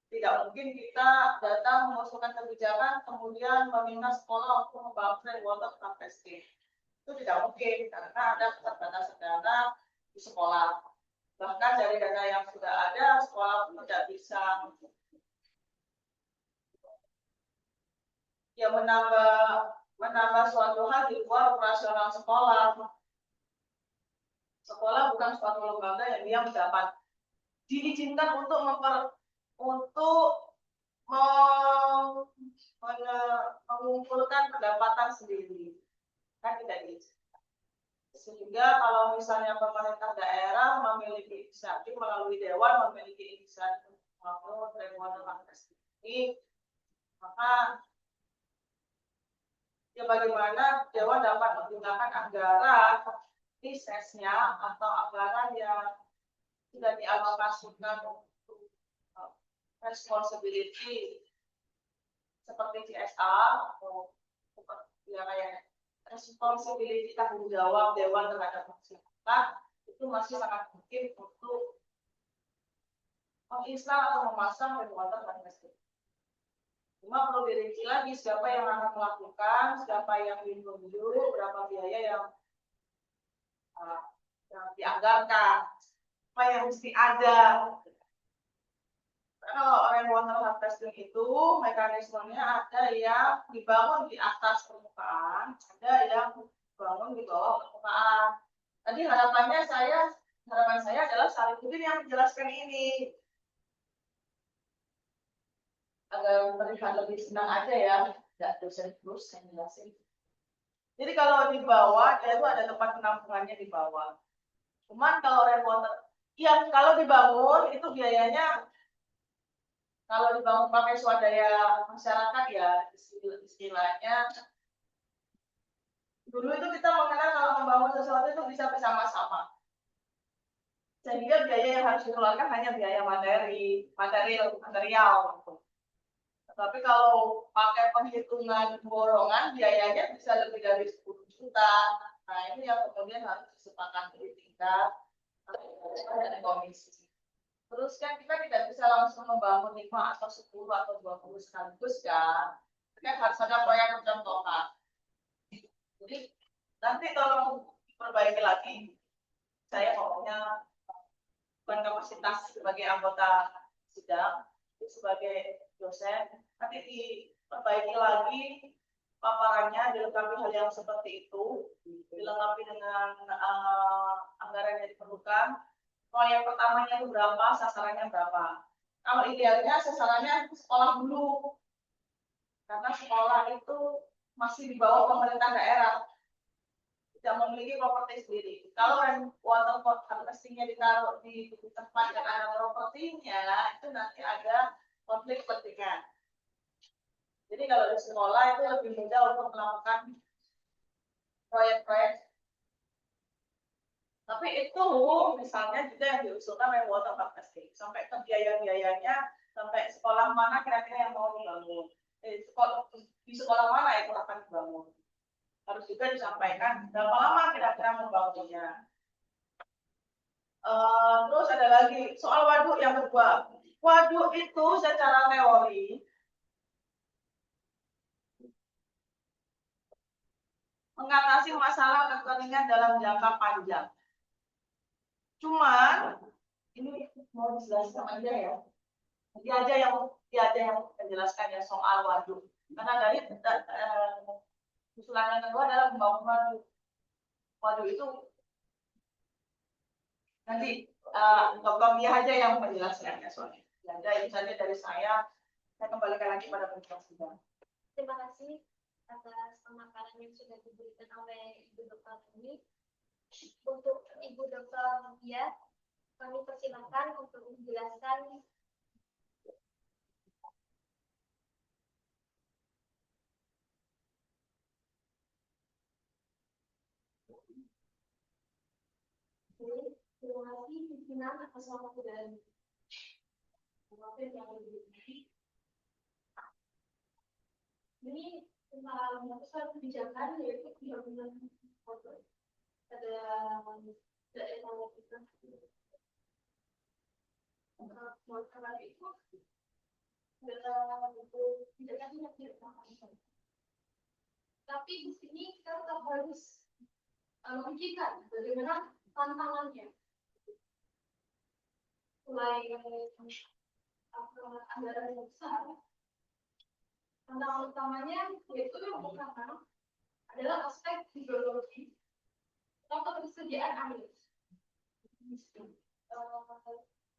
Tidak mungkin kita datang mengusulkan kebijakan kemudian meminta sekolah untuk membangun rainwater harvesting. Itu tidak mungkin karena ada keterbatasan dana di sekolah. Bahkan dari dana yang sudah ada, sekolah pun tidak bisa ya menambah suatu hal di luar operasional sekolah. Sekolah bukan suatu lembaga yang dia mendapat diizinkan untuk mengumpulkan pendapatan sendiri. Kan tidak diizinkan. Sehingga kalau misalnya pemerintah daerah memiliki inisiatif melalui dewan memiliki inisiatif maupun rainwater harvesting ini, maka ya bagaimana dewan dapat menggunakan anggaran risetnya atau anggaran yang sudah dialokasikan untuk responsibility seperti CSR atau seperti ya kayak responsibility tanggung jawab dewan terhadap masyarakat itu masih sangat mungkin untuk menginstal atau memasang rainwater harvesting. Cuma perlu dirinci lagi siapa yang akan melakukan, siapa yang menunjuk, berapa biaya yang dianggarkan, apa yang mesti ada. Kalau rainwater harvesting itu mekanismenya ada yang dibangun di atas permukaan, ada yang dibangun di bawah permukaan. Tadi harapan saya adalah Sarifudin yang menjelaskan ini agar terlihat lebih senang aja ya, tidak dosen terus yang jelasin. Jadi kalau di bawah dia itu ada tempat penampungannya di bawah. Cuman kalau rainwater, ya kalau dibangun itu biayanya. Kalau dibangun pakai swadaya masyarakat ya istilahnya dulu itu kita mengenal kalau membangun sesuatu itu bisa bersama-sama. Sehingga biaya yang harus dikeluarkan hanya biaya material. Tetapi kalau pakai penghitungan borongan biayanya bisa lebih dari 10 juta. Nah ini yang kemudian harus disepakati di tingkat komisi. Terus kan kita tidak bisa langsung membangun 5 atau 10 atau 20 sekaligus kan. Kan harus ada proyek percontohan. Jadi nanti tolong diperbaiki lagi. Saya pokoknya bukan kapasitas sebagai anggota sidang, sebagai dosen. Nanti diperbaiki lagi paparannya, dilengkapi hal yang seperti itu, dilengkapi dengan anggaran yang diperlukan. Proyek pertamanya itu berapa, sasarannya berapa. Kalau idealnya sasarannya sekolah dulu. Karena sekolah itu masih di bawah pemerintah daerah. Tidak memiliki properti sendiri. Kalau rainwater harvesting-nya ditaruh di tempat yang ada propertinya, itu nanti ada konflik kepentingan. Jadi kalau di sekolah itu lebih mudah untuk melakukan proyek-proyek. Tapi itu misalnya juga yang diusulkan rainwater harvesting sampai ke biaya-biayanya, sampai sekolah mana kira-kira yang mau dibangun, di sekolah mana itu akan dibangun, harus juga disampaikan berapa lama kira-kira membangunnya. Terus ada lagi soal waduk yang kedua. Waduk itu secara teori mengatasi masalah kekeringan dalam jangka panjang. Cuman ini mau dijelaskan aja ya. Dia aja yang menjelaskan ya soal waduk. Karena dari usulan yang kedua adalah membangun waduk. Waduk itu nanti Dr. Mia aja yang menjelaskannya soalnya. Ya, itu saja dari saya. Saya kembalikan lagi pada penjelasan. Terima kasih atas pemaparan yang sudah diberikan oleh Ibu Dr. ini. Untuk Ibu Dr. Mia, kami persilakan untuk menjelaskan. kasih pimpinan atas waktu dan waktu yang lebih. Ini tentang memutuskan kebijakan yaitu undang-undang ada daerah kita. Karena itu adalah kebijakan yang tidak paham. Tapi di sini kita tetap harus memikirkan bagaimana tantangannya. Mulai anggaran yang besar, tantangan utamanya yaitu yang pertama adalah aspek hidrologi atau ketersediaan air.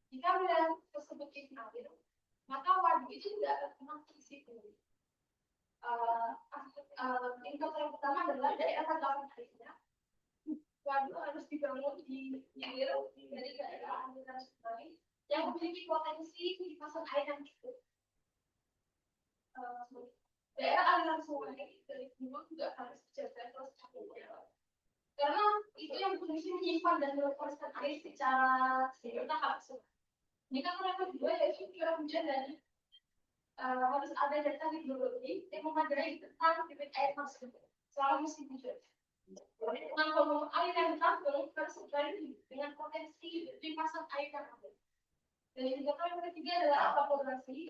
Jika wilayah tersebut ini air, maka waduk itu tidak akan pernah terisi penuh. Indikator yang pertama adalah daerah tanggapan airnya. Waduk harus dibangun di hilir dari daerah aliran sungai yang memiliki potensi limpasan air yang cukup. Daerah aliran sungai dari gunung juga harus dijaga terus karena itu yang berfungsi menyimpan dan melestarikan air secara bertahap. Indikator yang kedua yaitu curah hujan dan harus ada data hidrologi yang memadai tentang debit air tersebut selama musim hujan. Dengan volume air yang ditampung harus sesuai dengan potensi limpasan air yang ada. Dan indikator yang ketiga adalah evaporasi,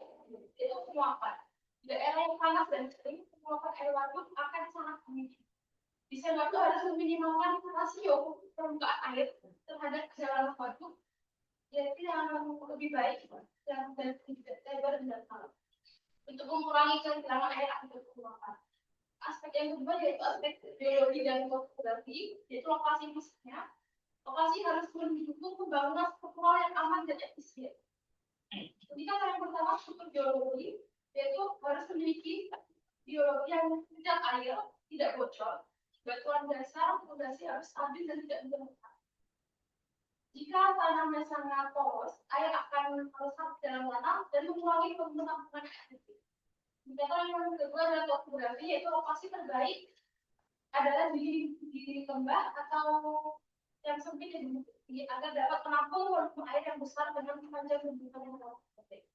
yaitu penguapan. Daerah yang panas dan kering, penguapan air waduk akan sangat tinggi. Desain waduk harus meminimalkan rasio permukaan air terhadap kedalaman waduk, yaitu yang lebih baik dan tidak lebar dan dalam. Untuk mengurangi kehilangan air akibat penguapan. Aspek yang kedua yaitu aspek geologi dan topografi, yaitu lokasi pusatnya. Lokasi harus mendukung pembangunan struktural yang aman dan efisien. Indikator yang pertama struktur geologi, yaitu harus memiliki geologi yang tidak air, tidak bocor. Batuan dasar fondasi harus stabil dan tidak bergerak. Jika tanahnya sangat poros, air akan meresap dalam tanah dan mengurangi penampungan air. Indikator yang kedua adalah topografi, yaitu lokasi terbaik adalah di lembah atau yang sempit agar dapat menampung volume air yang besar dengan panjang bendungan yang relatif.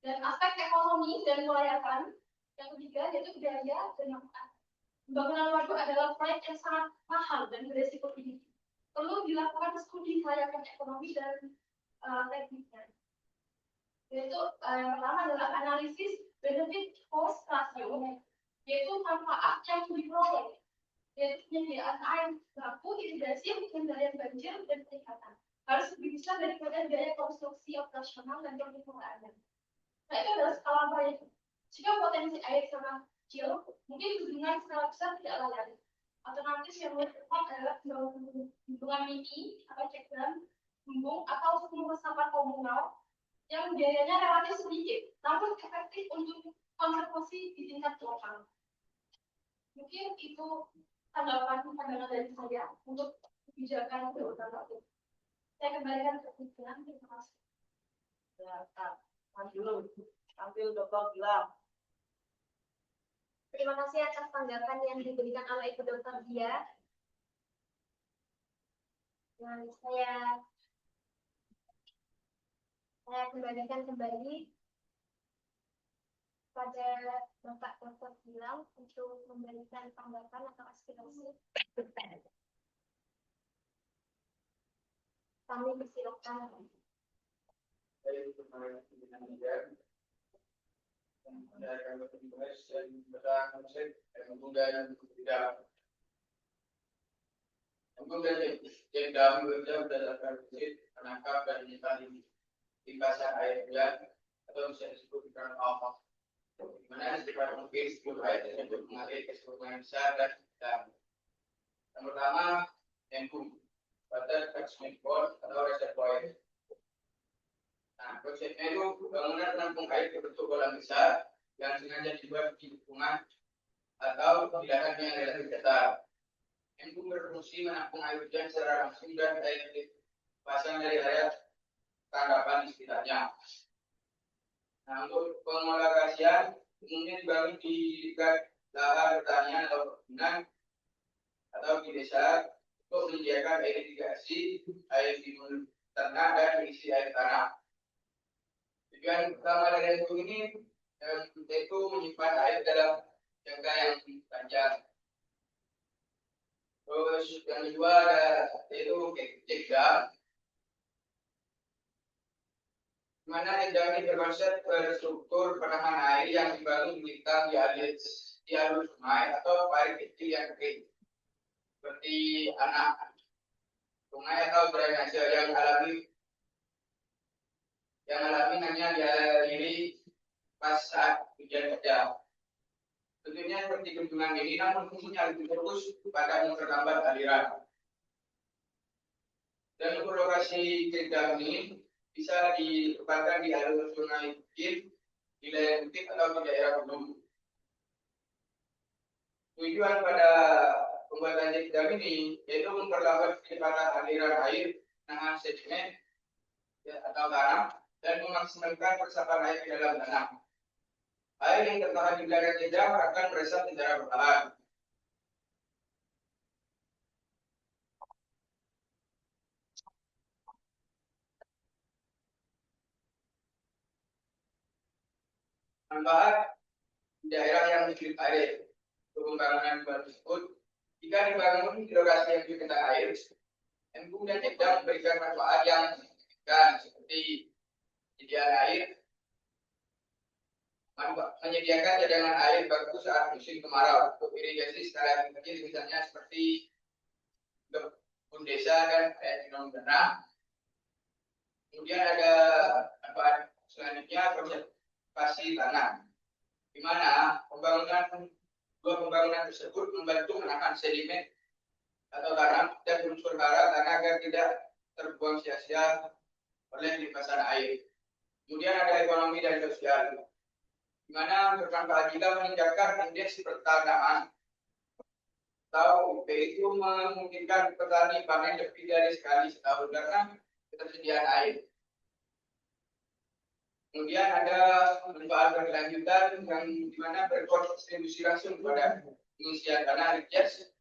Dan aspek ekonomi dan kelayakan yang ketiga yaitu biaya dan manfaat. Pembangunan waduk adalah proyek yang sangat mahal dan beresiko tinggi. Perlu dilakukan studi kelayakan ekonomi dan tekniknya. Yaitu yang pertama adalah analisis benefit cost ratio, yaitu manfaat yang diperoleh, yaitu penyediaan air baku, irigasi, pengendalian banjir, dan peningkatan. Harus lebih besar daripada biaya konstruksi operasional dan pemeliharaan. Nah, itu adalah skala proyek. Jika potensi air sangat kecil, mungkin bendungan skala besar tidak layak. Alternatif yang lebih tepat adalah bendungan mini atau cek dam, embung atau sumur resapan komunal yang biayanya relatif sedikit, namun efektif untuk konservasi di tingkat lokal. Mungkin itu pandangan dari saya untuk kebijakan keutamaan. Saya kembalikan ke pimpinan. Terima kasih. Ya, tampil Dr. Gilang. Terima kasih atas tanggapan yang diberikan oleh Ibu Dr. Dia. Dan saya kembalikan kembali pada Bapak Dr. Gilang untuk memberikan tanggapan atau aspirasi. Kami persilakan. Dari kemarin pimpinan media, ada kami tugas dan bersama konsep dan kemudian tidak. Kemudian yang kami bekerja berdasarkan prinsip menangkap dan menyimpan di pasar air hujan atau bisa disebut dengan Allah. Di mana sifat mungkin sebelum air tersebut mengalir ke struktur besar dan sedang. Yang pertama, embung, water catchment pond atau reservoir. Nah, konsepnya itu bangunan penampung air berbentuk kolam besar yang sengaja dibuat di lingkungan atau di daerah yang relatif datar. Embung berfungsi menampung air hujan secara langsung dan air pasang dari area tanggapan di sekitarnya. Nah, untuk pengolahkasian umumnya dibangun di dekat lahan pertanian atau perkebunan atau di desa untuk menyediakan air irigasi, air timbul tanah dan isi air tanah. Tujuan utama dari embung ini yaitu menyimpan air dalam jangka yang panjang. Terus yang kedua yaitu cek dam. Di mana dam ini berkonsep struktur penahan air yang dibangun melintang di alur sungai atau parit kecil yang kering, seperti anak sungai atau drainase yang alami hanya dialiri pas saat hujan saja. Tentunya seperti bendungan ini, namun fungsinya lebih fokus pada memperlambat aliran. Dan untuk lokasi cek ini bisa ditempatkan di alur sungai kecil, di lereng bukit atau di daerah gunung. Tujuan pada pembuatan cek ini yaitu memperlambat kecepatan aliran air, nahan sedimen atau tanah, dan memaksimalkan resapan air di dalam tanah. Air yang tertahan di belakang cek akan meresap secara perlahan. Manfaat daerah yang sulit air pembangunan baru tersebut, jika dibangun di lokasi yang sulit tentang air, embung dan cek dam memberikan manfaat yang signifikan seperti penyediaan air, menyediakan cadangan air baku saat musim kemarau untuk irigasi skala yang kecil, misalnya seperti kebun desa dan minum tanah. Kemudian ada manfaat selanjutnya konservasi tanah, di mana dua pembangunan tersebut membantu menahan sedimen atau tanah dan unsur hara tanah agar tidak terbuang sia-sia oleh limpasan air. Kemudian ada ekonomi dan sosial, di mana bermanfaat juga meningkatkan indeks pertanaman atau itu memungkinkan petani panen lebih dari sekali setahun karena ketersediaan air. Kemudian ada manfaat berkelanjutan yang dimana berkontribusi langsung pada pengisian tanah recharge,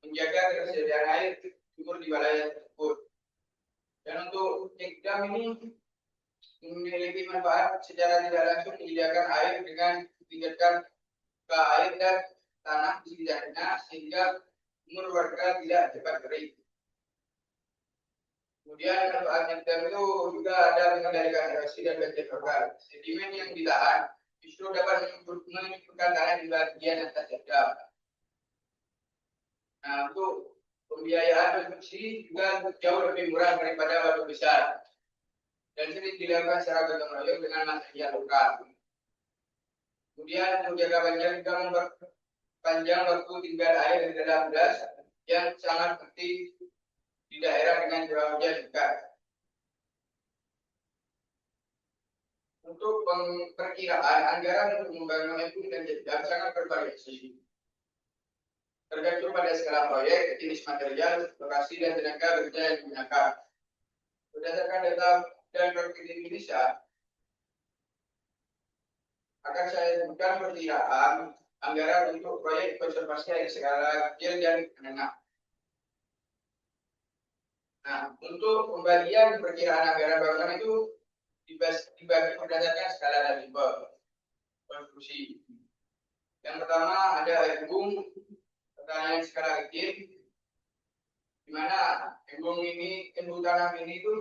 menjaga ketersediaan air sumur di wilayah tersebut. Dan untuk cek dam ini memiliki manfaat secara tidak langsung menyediakan air dengan meningkatkan ke air dan tanah di sekitarnya sehingga sumur warga tidak cepat kering. Kemudian manfaat cek dam itu juga ada mengendalikan erosi dan banjir lokal. Sedimen yang ditahan justru dapat menyuburkan tanah di bagian atas cek dam. Nah, untuk pembiayaan konstruksi juga jauh lebih murah daripada waduk besar dan sering dilakukan secara gotong royong dengan material lokal. Kemudian menjaga banjir juga memperpanjang waktu tinggal air di dalam das yang sangat penting di daerah dengan curah hujan dekat. Untuk perkiraan anggaran untuk membangun embung dan cek dam sangat bervariasi, tergantung pada skala proyek, jenis material, lokasi, dan tenaga kerja yang digunakan. Berdasarkan data dan praktik Indonesia, akan saya sebutkan perkiraan anggaran untuk proyek konservasi air skala kecil dan menengah. Nah, untuk pembagian perkiraan anggaran bangunan itu dibagi berdasarkan skala dan tipe konstruksi. Yang pertama ada embung pertanian skala kecil, di mana embung tanam ini itu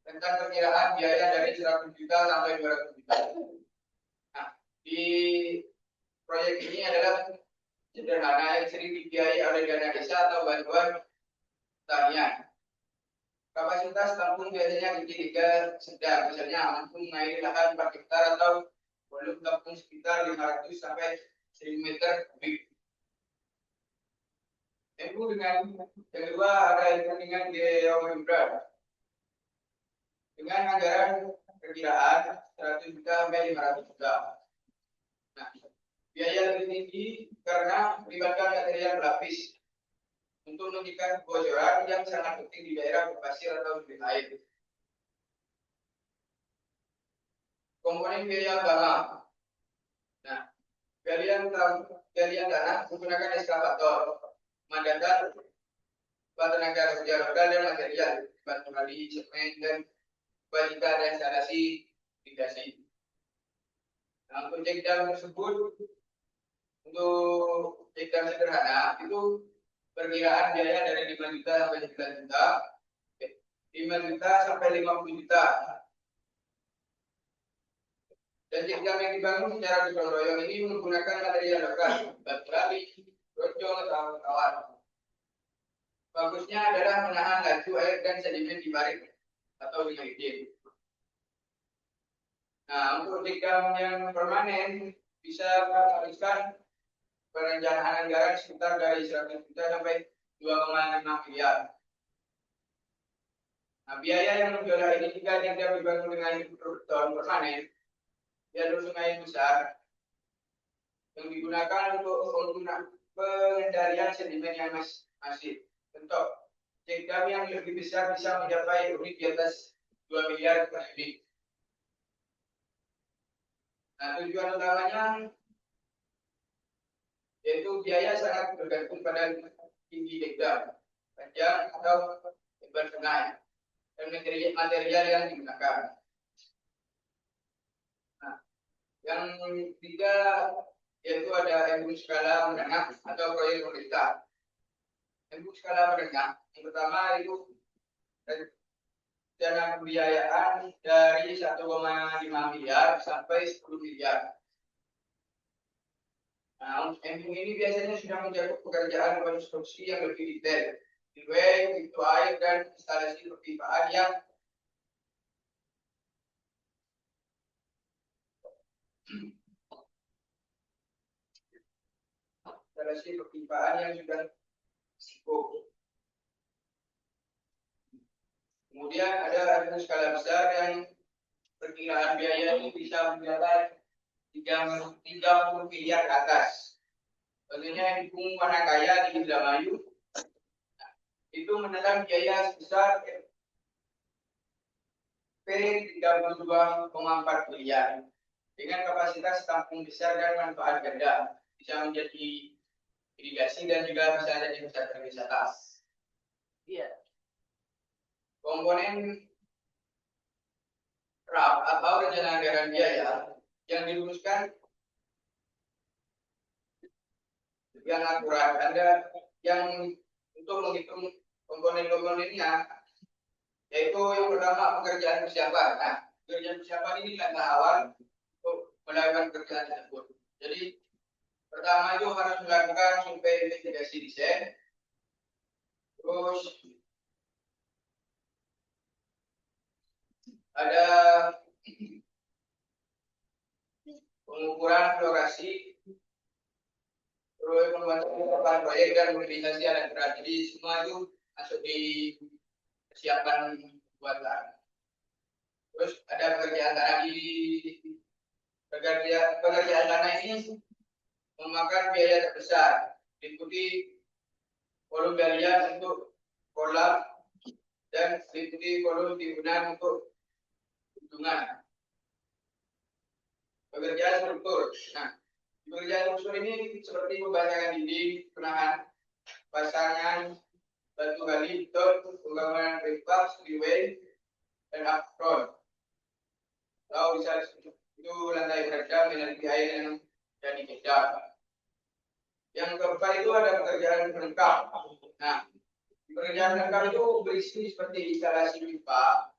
tentang perkiraan biaya dari 100 juta sampai 200 juta. Nah, di proyek ini adalah sederhana yang sering dibiayai oleh dana desa atau bantuan pertanian. Kapasitas tampung biasanya kecil hingga sedang, misalnya mampu mengairi lahan 4 hektar atau volume tampung sekitar 500 sampai 1000 meter kubik. Embung dengan yang kedua ada embung dengan geomembran dengan anggaran perkiraan 100 juta sampai 500 juta. Nah, biaya lebih tinggi karena melibatkan material berlapis untuk mencegah kebocoran yang sangat penting di daerah berpasir atau debit air. Komponen biaya utama. Nah, galian tanah menggunakan eskavator, mandatar tenaga kerja lokal dan material, batu kali, semen, dan kualitas dan instalasi irigasi. Nah, untuk jekdam tersebut, untuk jekdam sederhana itu perkiraan biaya dari 5 juta sampai 9 juta, 5 juta sampai 50 juta. Dan jekdam yang dibangun secara gotong royong ini menggunakan material lokal, batu kali, rojong, atau kawan. Bagusnya adalah menahan laju air dan sedimen di parit atau di grading. Nah, untuk jekdam yang permanen bisa menghabiskan perencanaan anggaran sekitar dari 100 juta sampai 2,5 miliar. Nah, biaya yang menjual ini jika jekdam dibangun dengan tahun permanen, jalur sungai besar yang digunakan untuk pengendalian sedimen yang masif. Contoh, jekdam yang lebih besar bisa mencapai unit di atas 2 miliar per unit. Nah, tujuan utamanya yaitu biaya sangat bergantung pada tinggi jekdam, panjang atau lebar sungai, dan material yang digunakan. Nah, yang ketiga yaitu ada embung skala menengah atau proyek pemerintah. Embung skala menengah yang pertama itu dana pembiayaan dari 1,5 miliar sampai 10 miliar. Nah, embung ini biasanya sudah mencakup pekerjaan konstruksi yang lebih detail, tiwel, pintu air, dan instalasi perpipaan yang sudah cukup. Kemudian ada embung skala besar yang perkiraan biaya ini bisa mencapai 30 miliar ke atas. Tentunya embung Manakaya di Indramayu itu menelan biaya sebesar P32,4 miliar dengan kapasitas tampung besar dan manfaat ganda, bisa menjadi irigasi dan juga bisa jadi pusat pariwisata. Iya. Komponen RAP atau rencana anggaran biaya yang dirumuskan yang akurat. Ada yang untuk menghitung komponen-komponennya, yaitu yang pertama pekerjaan persiapan. Nah, pekerjaan persiapan ini langkah awal untuk melakukan pekerjaan tersebut. Jadi pertama itu harus melakukan survei investigasi desain, terus ada pengukuran lokasi, terus membuat proyek dan mobilisasi alat berat. Jadi semua itu masuk di persiapan buatan. Terus ada pekerjaan tanah pekerjaan tanah ini memakan biaya terbesar, diikuti kolom galian untuk kolam dan diikuti kolom timbunan untuk bendungan. Pekerjaan struktur. Nah, pekerjaan struktur ini seperti pembangunan dinding, penahan, pasangan, batu gali, beton, pembangunan pipa, freeway, dan apron. Lalu bisa itu lantai berendam, energi air yang jadi jejak. Yang keempat itu ada pekerjaan pelengkap. Nah, pekerjaan pelengkap itu berisi seperti instalasi pipa,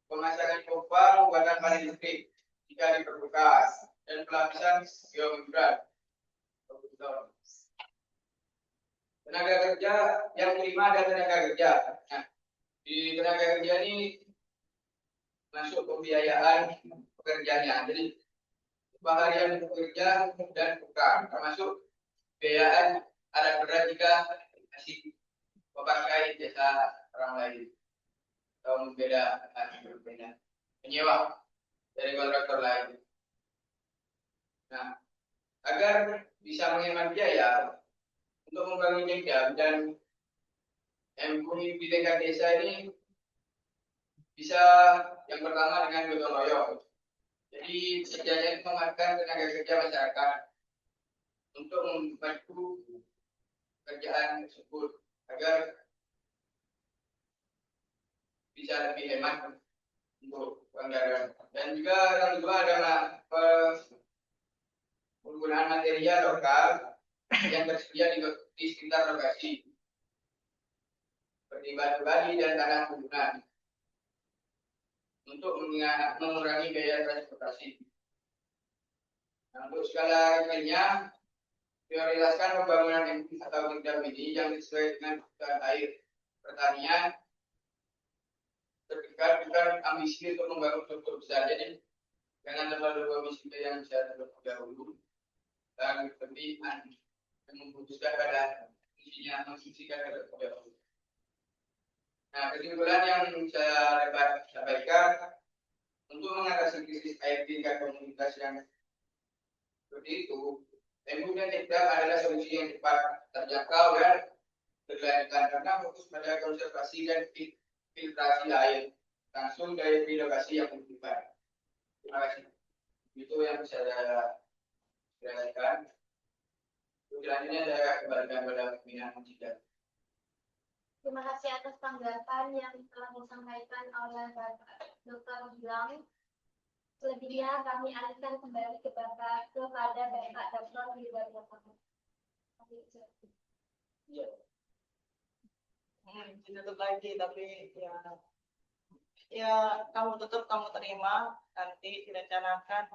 pemasangan pompa, pembuatan panel listrik jika diperlukan, dan pelapisan geomembran. Tenaga kerja yang kelima ada tenaga kerja. Nah, di tenaga kerja ini masuk pembiayaan pekerjaannya. Jadi harian bekerja dan bukan, termasuk biayaan alat berat jika masih memakai jasa orang lain atau berbeda menyewa dari kontraktor lain. Nah, agar bisa menghemat biaya untuk membangun jekdam dan embung di tingkat desa ini bisa yang pertama dengan gotong royong. Jadi kerjanya itu memakan tenaga kerja masyarakat untuk membantu kerjaan tersebut agar bisa lebih hemat untuk anggaran. Dan juga yang kedua adalah penggunaan material lokal yang tersedia di sekitar lokasi seperti batu bali dan tanah gunungan untuk mengurangi biaya transportasi. Nah, untuk skala kecilnya, prioritaskan pembangunan atau dam ini yang sesuai dengan kebutuhan air pertanian. Terdekat bukan ambisi untuk membangun struktur besar, jadi jangan terlalu ambisi yang bisa terlebih dahulu dan lebih yang memutuskan pada fungsinya memfungsikan terlebih dahulu. Nah, kesimpulan yang saya dapat sampaikan untuk mengatasi krisis air di tingkat komunitas yang seperti itu, MU dan Dam adalah solusi yang cepat, terjangkau dan berkelanjutan karena fokus pada konservasi dan filtrasi air langsung dari lokasi yang membutuhkan. Terima kasih. Itu yang saya jelaskan. Selanjutnya saya kembalikan kepada pimpinan sidang. Terima kasih atas tanggapan yang telah disampaikan oleh Bapak Dr. Gilang. Selebihnya kami alihkan kembali kepada Bapak Dr. Widodo. Ditutup lagi, tapi ya kamu tutup, kamu terima, nanti direncanakan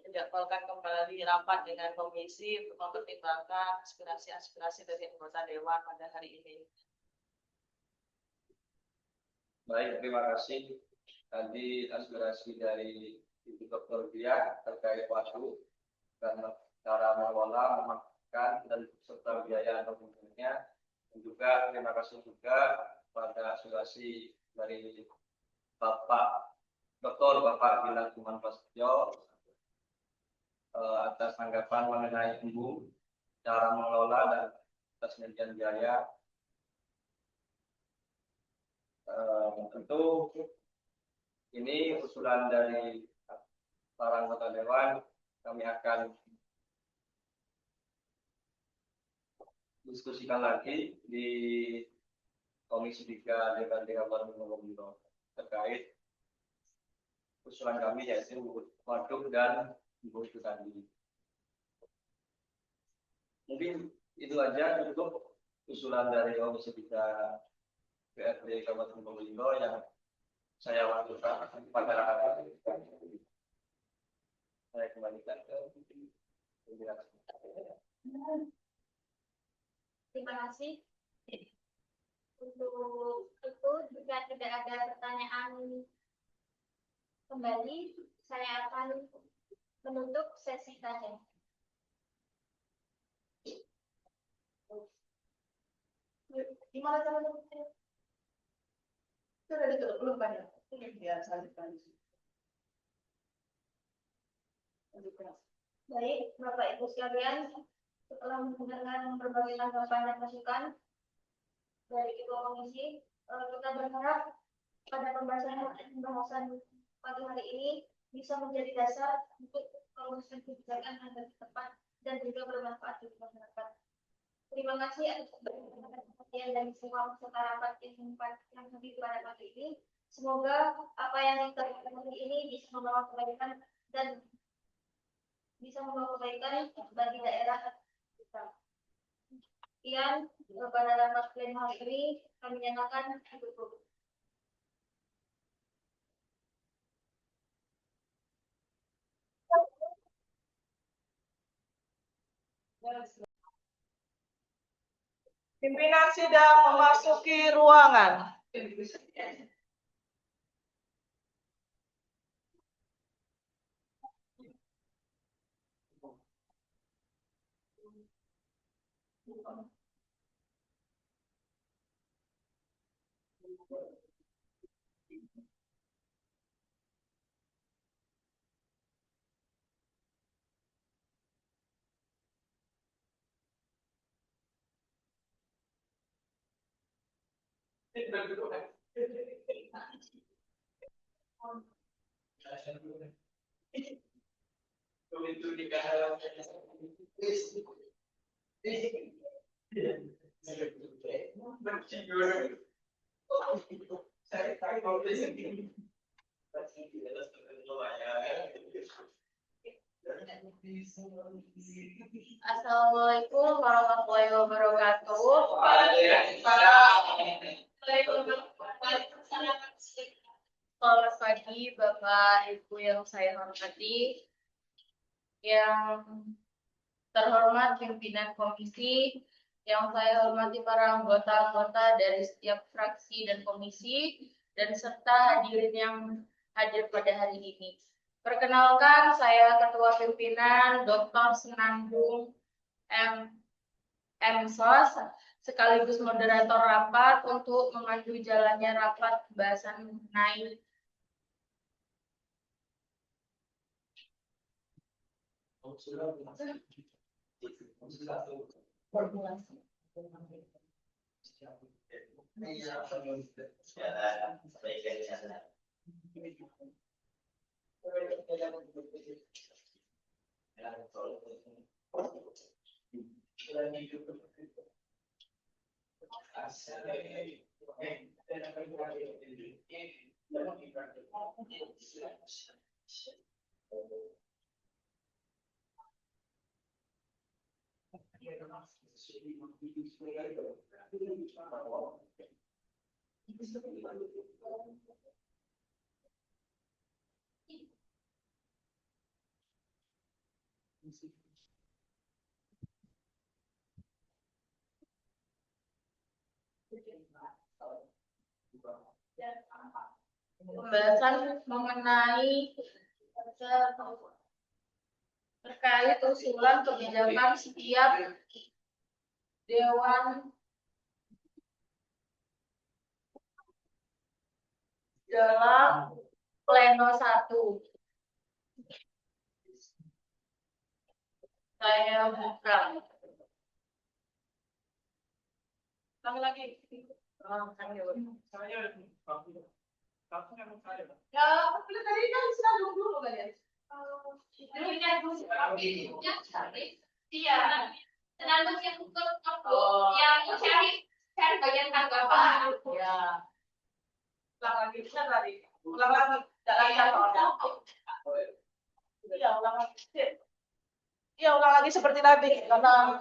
dijadwalkan kembali rapat dengan komisi untuk mempertimbangkan aspirasi dari anggota dewan pada hari ini. Baik, terima kasih. Tadi aspirasi dari Ibu Dr. Dia terkait waktu dan cara mengelola, memakan dan serta biaya dokumennya. Dan juga terima kasih juga pada aspirasi dari Bapak Dr. Bapak Gilang Kuman Prasetyo atas tanggapan mengenai Ibu, cara mengelola dan atas median biaya. Tentu ini usulan dari para anggota dewan, kami akan diskusikan lagi di Komisi 3 DPRD Kabupaten Probolinggo terkait usulan kami yaitu waduk dan ibu itu tadi. Mungkin itu aja untuk usulan dari Komisi 3 DPRD Kabupaten Probolinggo yang saya wakilkan pada hari ini. Saya kembalikan ke pimpinan. Terima kasih. Untuk itu, jika tidak ada pertanyaan kembali, saya akan menutup sesi tanya. Gimana cara menutupnya? Sudah ditutup belum kan ya? Ya, lanjutkan. Baik, Bapak Ibu sekalian, setelah mendengarkan berbagai tanggapan dan masukan dari Ketua Komisi, kita berharap pada pembahasan pagi hari ini bisa menjadi dasar untuk merumuskan kebijakan yang lebih tepat dan juga bermanfaat bagi masyarakat. Terima kasih atas perhatian dan semua peserta rapat yang hadir pada pagi ini. Semoga apa yang kita lakukan hari ini bisa membawa kebaikan dan bisa membawa kebaikan bagi daerah kita. Sekian pada rapat pleno hari ini kami nyatakan tutup. Pimpinan sidang memasuki ruangan. Assalamualaikum warahmatullahi wabarakatuh. Selamat pagi Bapak Ibu yang saya hormati, yang terhormat pimpinan komisi, yang saya hormati para anggota-anggota dari setiap fraksi dan komisi, dan serta hadirin yang hadir pada hari ini. Perkenalkan, saya Ketua Pimpinan Dr. Senandung M. Sos, sekaligus moderator rapat untuk memandu jalannya rapat pembahasan mengenai pembahasan mengenai terkait usulan kebijakan setiap dewan dalam pleno 1. Saya buka. Lagi. Saya. Ya, boleh tadi kan sudah dulu kalian. Iya, Senandung yang yang cari bagian tanggapan. Ya. Ulang lagi, bisa tadi. Ulang lagi. Jangan satu orang. Iya, ulang lagi. Iya, ulang lagi seperti tadi. Karena